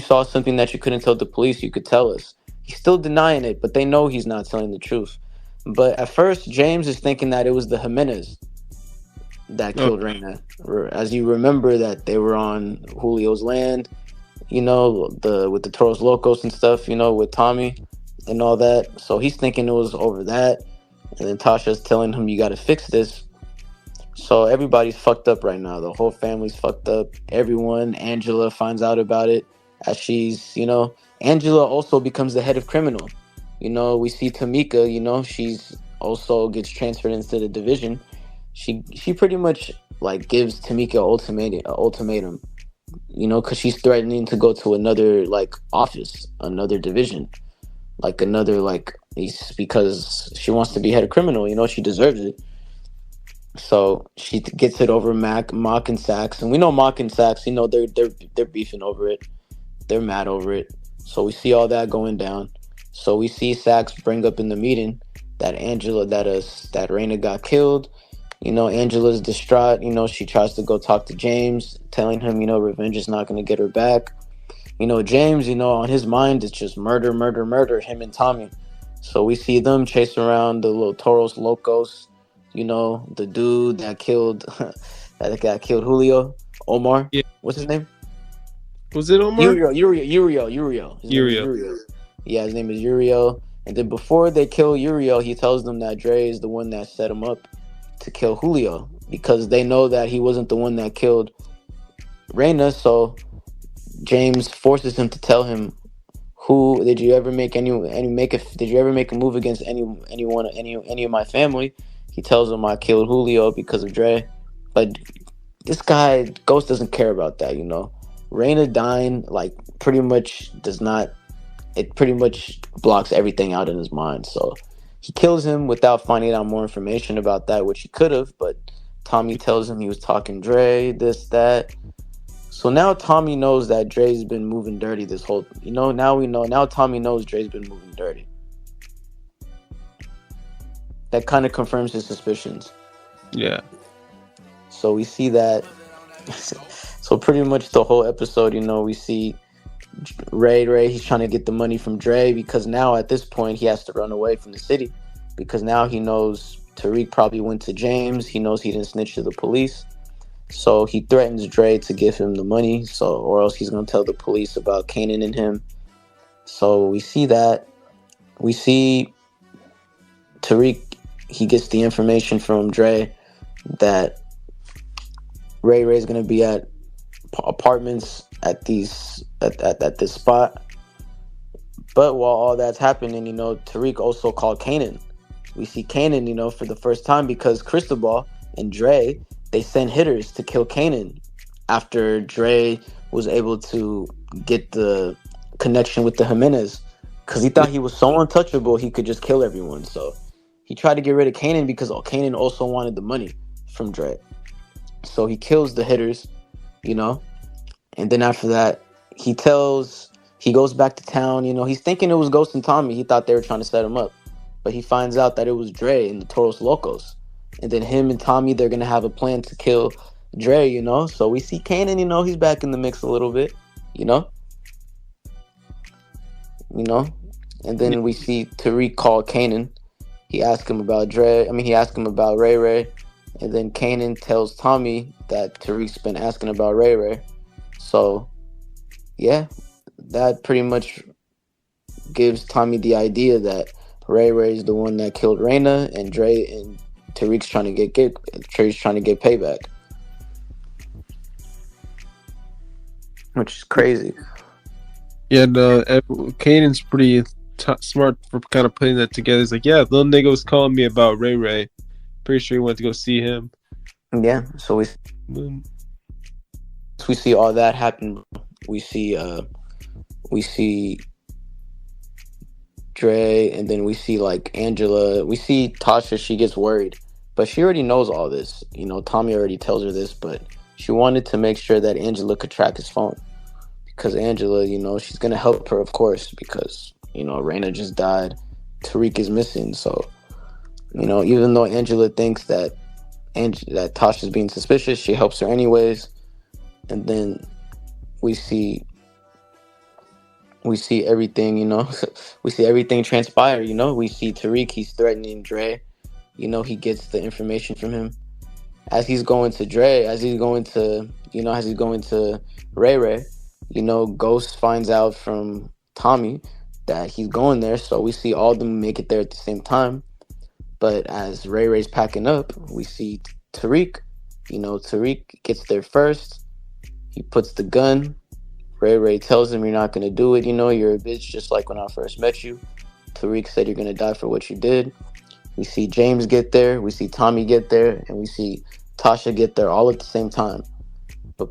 saw something that you couldn't tell the police, you could tell us. He's still denying it, but they know he's not telling the truth. But at first, James is thinking that it was the Jimenez that Oh, killed Reina. As you remember, that they were on Julio's land, the with the Toros Locos and stuff, with Tommy and all that. So he's thinking it was over that. And then Tasha's telling him, you got to fix this. So everybody's fucked up right now. The whole family's fucked up. Everyone, Angela finds out about it as Angela also becomes the head of criminal. We see Tamika, she's also gets transferred into the division. She pretty much like gives Tamika ultimatum, because she's threatening to go to another like office, another division, like another like because she wants to be head of criminal. She deserves it. So she gets it over Mock and Sax, and we know Mock and Sax. They're beefing over it. They're mad over it. So we see all that going down. So we see Sax bring up in the meeting that that Raina got killed. Angela's distraught. She tries to go talk to James, telling him, revenge is not going to get her back. James, on his mind, it's just murder, murder, murder, him and Tommy. So we see them chase around the little Toros Locos, the dude that killed, that got killed Julio, Omar. yeah. What's his name? Was it Omar? Uriel. His name is Uriel. Uriel. Yeah, his name is Uriel. And then before they kill Uriel, he tells them that Dre is the one that set him up to kill Julio, because they know that he wasn't the one that killed Reina. So James forces him to tell him, who did you ever make did you ever make a move against any of my family? He tells him, I killed Julio because of Dre. But this guy Ghost doesn't care about that. Reina dying like pretty much does not. It pretty much blocks everything out in his mind. So he kills him without finding out more information about that, which he could have. But Tommy tells him he was talking Dre, this, that. So now Tommy knows that Dre's been moving dirty this whole. Now we know. Now Tommy knows Dre's been moving dirty. That kind of confirms his suspicions. Yeah. So we see that. So pretty much the whole episode, we see Ray. He's trying to get the money from Dre, because now at this point he has to run away from the city, because now he knows Tariq probably went to James. He knows he didn't snitch to the police. So he threatens Dre to give him the money, or else he's gonna tell the police about Kanan and him. So we see that. We see Tariq. He gets the information from Dre that Ray's gonna be at apartments at this spot. But while all that's happening, Tariq also called Kanan. We see Kanan, for the first time, because Cristobal and Dre, they sent hitters to kill Kanan after Dre was able to get the connection with the Jimenez, because he thought he was so untouchable he could just kill everyone. So he tried to get rid of Kanan because Kanan also wanted the money from Dre. So he kills the hitters, and then after that, he goes back to town. He's thinking it was Ghost and Tommy. He thought they were trying to set him up, but he finds out that it was Dre and the Toros Locos. And then him and Tommy, they're gonna have a plan to kill Dre, So we see Kanan, he's back in the mix a little bit, you know, you know. And Yeah, then we see Tariq call Kanan. He asked him about Dre. I mean, he asked him about Ray Ray. And then Kanan tells Tommy that Tariq's been asking about Ray Ray. So, yeah, that pretty much gives Tommy the idea that Ray Ray's the one that killed Raina, and Dre and Tariq's trying to get Trey's trying to get payback, which is crazy. yeah. No, Kanan's pretty smart for kind of putting that together. He's like, yeah, little nigga was calling me about Ray Ray. Pretty sure he went to go see him. Yeah, so Mm. we see all that happen. We see we see Dre, and then we see like Angela. We see Tasha. She gets worried, but she already knows all this. Tommy already tells her this, but she wanted to make sure that Angela could track his phone, because Angela, she's gonna help her, of course, because Raina just died, Tariq is missing. So even though Angela thinks that that Tasha's being suspicious, she helps her anyways. And then we see everything, we see everything transpire. We see Tariq, he's threatening Dre. He gets the information from him as he's going to Dre, as he's going to Ray Ray. Ghost finds out from Tommy that he's going there, so we see all of them make it there at the same time. But as Ray Ray's packing up, we see Tariq. Tariq gets there first. He puts the gun. Ray Ray tells him, "You're not gonna do it. You're a bitch, just like when I first met you." Tariq said, "You're gonna die for what you did." We see James get there. We see Tommy get there, and we see Tasha get there all at the same time. But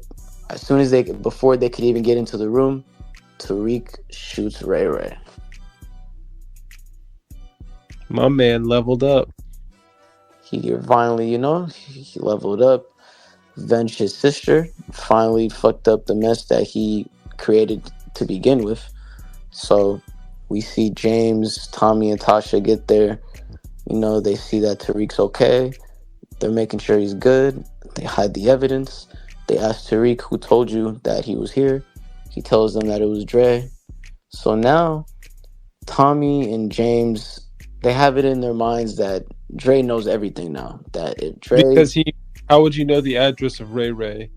as soon as before they could even get into the room, Tariq shoots Ray Ray. My man leveled up. He finally, he leveled up, avenged his sister, finally fucked up the mess that he created to begin with. So we see James, Tommy, and Tasha get there. They see that Tariq's okay. They're making sure he's good. They hide the evidence. They ask Tariq, who told you that he was here? He tells them that it was Dre. So now Tommy and James, they have it in their minds that Dre knows everything now. That if Dre... Because how would you know the address of Ray Ray?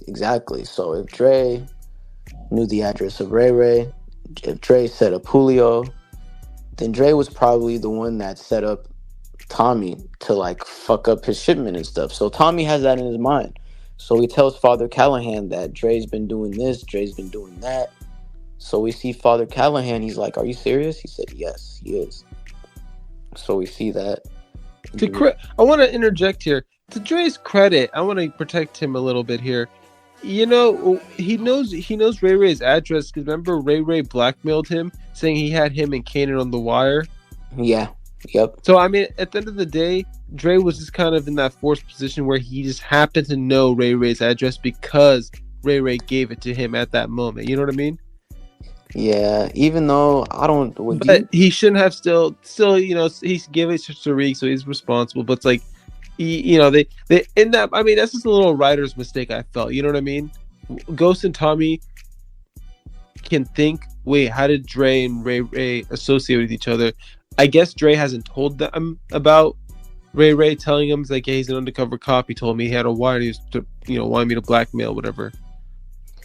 Exactly. So if Dre knew the address of Ray Ray, if Dre set up Julio, then Dre was probably the one that set up Tommy to like fuck up his shipment and stuff. So Tommy has that in his mind. So he tells Father Callahan that Dre's been doing this, Dre's been doing that. So we see Father Callahan, he's like, "Are you serious?" He said, "Yes, he is." So we see that. I want to interject here. To Dre's credit, I want to protect him a little bit here. He knows Ray Ray's address, because remember Ray Ray blackmailed him, saying he had him and Kanan on the wire. Yeah. Yep. So I mean, at the end of the day, Dre was just kind of in that forced position where he just happened to know Ray Ray's address because Ray Ray gave it to him at that moment. You know what I mean? Yeah. Even though I don't, but he shouldn't have still he's giving it to Tariq, so he's responsible. But it's like, they in that. I mean, that's just a little writer's mistake, I felt. You know what I mean? Ghost and Tommy can think, wait, how did Dre and Ray Ray associate with each other? I guess Dre hasn't told them about Ray Ray, telling him like, hey, he's an undercover cop. He told me he had a wire. He was wanted me to blackmail, whatever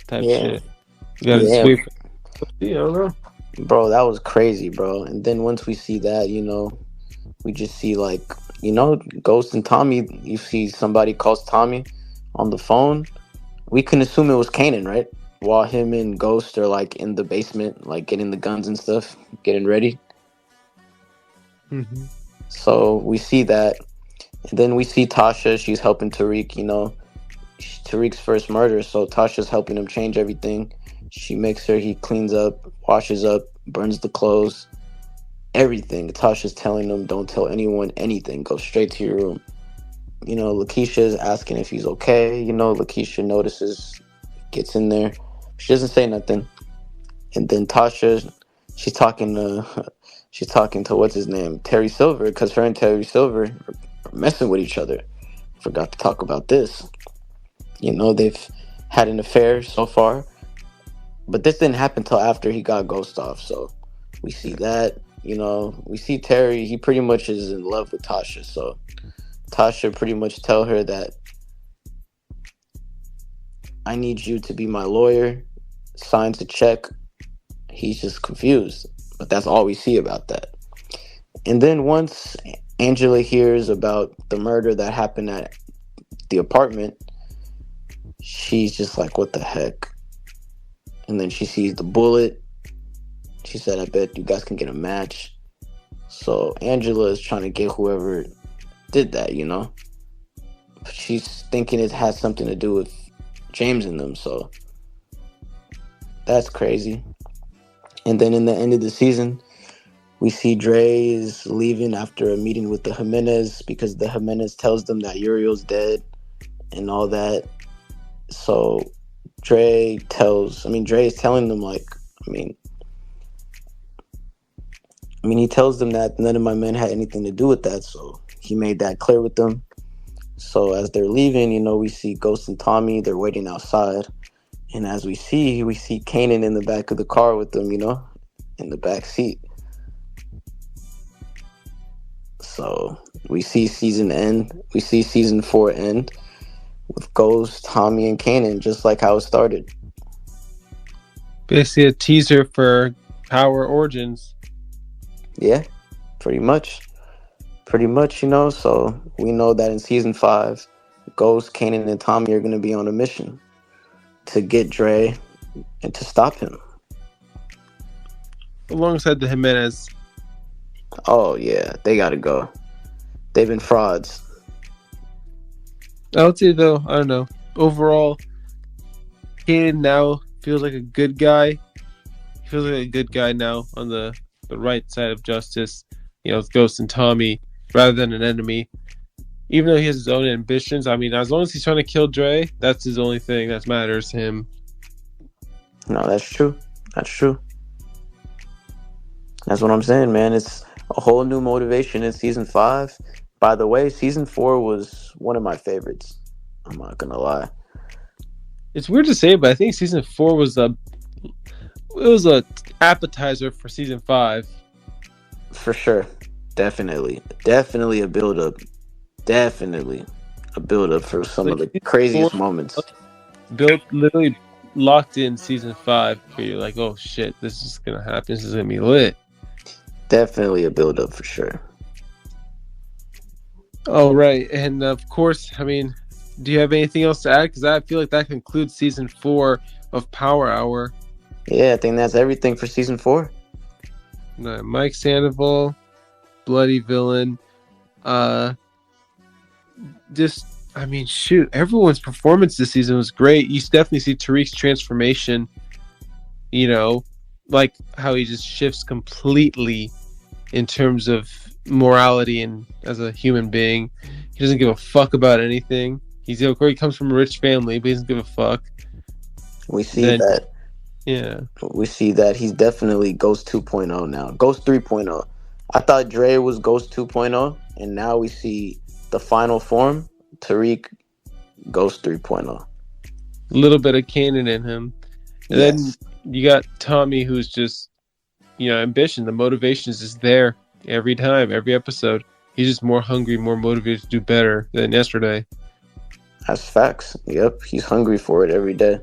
type shit. You gotta just wait for... I don't know. Bro, that was crazy, bro. And then once we see that, we just see like, Ghost and Tommy. You see somebody calls Tommy on the phone. We can assume it was Kanan, right? While him and Ghost are like in the basement, like getting the guns and stuff, getting ready. Mm-hmm. So we see that, and then we see Tasha. She's helping Tariq. Tariq's first murder, so Tasha's helping him change everything. She makes sure he cleans up, washes up, burns the clothes, everything. Tasha's telling him, "Don't tell anyone anything. Go straight to your room." Lakeisha's asking if he's okay. Lakeisha notices, gets in there. She doesn't say nothing, and then Tasha, she's talking to what's his name, Terry Silver, because her and Terry Silver are messing with each other. Forgot to talk about this. They've had an affair so far, but this didn't happen till after he got Ghost off. So we see that. We see Terry. He pretty much is in love with Tasha. So Tasha pretty much tell her that I need you to be my lawyer. Signs a check. He's just confused, but that's all we see about that. And then once Angela hears about the murder that happened at the apartment, she's just like, what the heck? And then she sees the bullet. She said, I bet you guys can get a match. So Angela is trying to get whoever did that. She's thinking it has something to do with James and them. So that's crazy. And then in the end of the season, we see Dre is leaving after a meeting with the Jimenez because the Jimenez tells them that Uriel's dead and all that. So Dre is telling them I mean, he tells them that none of my men had anything to do with that. So he made that clear with them. So as they're leaving, we see Ghost and Tommy. They're waiting outside. And as we see Kanan in the back of the car with them, in the back seat. So we see season end. We see season 4 end with Ghost, Tommy, and Kanan, just like how it started. Basically a teaser for Power Origins. Yeah, pretty much. So we know that in season 5, Ghost, Kanan, and Tommy are going to be on a mission to get Dre and to stop him. Alongside the Jimenez. Oh, yeah, they got to go. They've been frauds. I would say, though, I don't know. Overall, Kanan now feels like a good guy. He feels like a good guy now on the right side of justice, with Ghost and Tommy, rather than an enemy. Even though he has his own ambitions, as long as he's trying to kill Dre, that's his only thing that matters to him. No, that's true. That's what I'm saying, man. It's a whole new motivation in season 5. By the way, season 4 was one of my favorites. I'm not gonna lie. It's weird to say, but I think season 4 was a appetizer for season 5. For sure. Definitely a build-up. Definitely a build-up for some of the craziest moments. Built literally locked in season 5, where you're like, oh shit, this is gonna happen. This is gonna be lit. Definitely a build-up for sure. Oh right, and of course, do you have anything else to add? Because I feel like that concludes season 4 of Power Hour. Yeah, I think that's everything for season 4. Mike Sandoval, bloody villain. Everyone's performance this season was great. You definitely see Tariq's transformation. Like how he just shifts completely in terms of morality and as a human being. He doesn't give a fuck about anything. He comes from a rich family, but he doesn't give a fuck. We see that. Yeah. We see that he's definitely Ghost 2.0 now. Ghost 3.0. I thought Dre was Ghost 2.0, and now we see the final form, Tariq, Ghost 3.0. A little bit of Kanan in him. And yes. Then you got Tommy, who's just, ambition. The motivation is just there every time, every episode. He's just more hungry, more motivated to do better than yesterday. That's facts. Yep, he's hungry for it every day.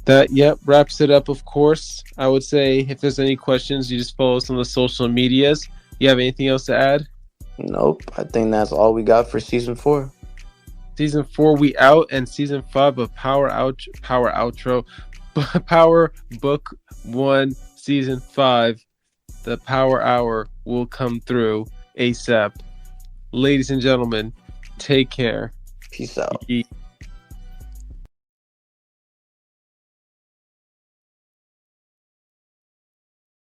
That wraps it up. Of course, I would say if there's any questions, you just follow us on the social medias. You have anything else to add? Nope. I think that's all we got for season 4. Season 4 we out, and season 5 of Power Book 1 season 5, the Power Hour will come through ASAP. Ladies and gentlemen, take care. Peace out.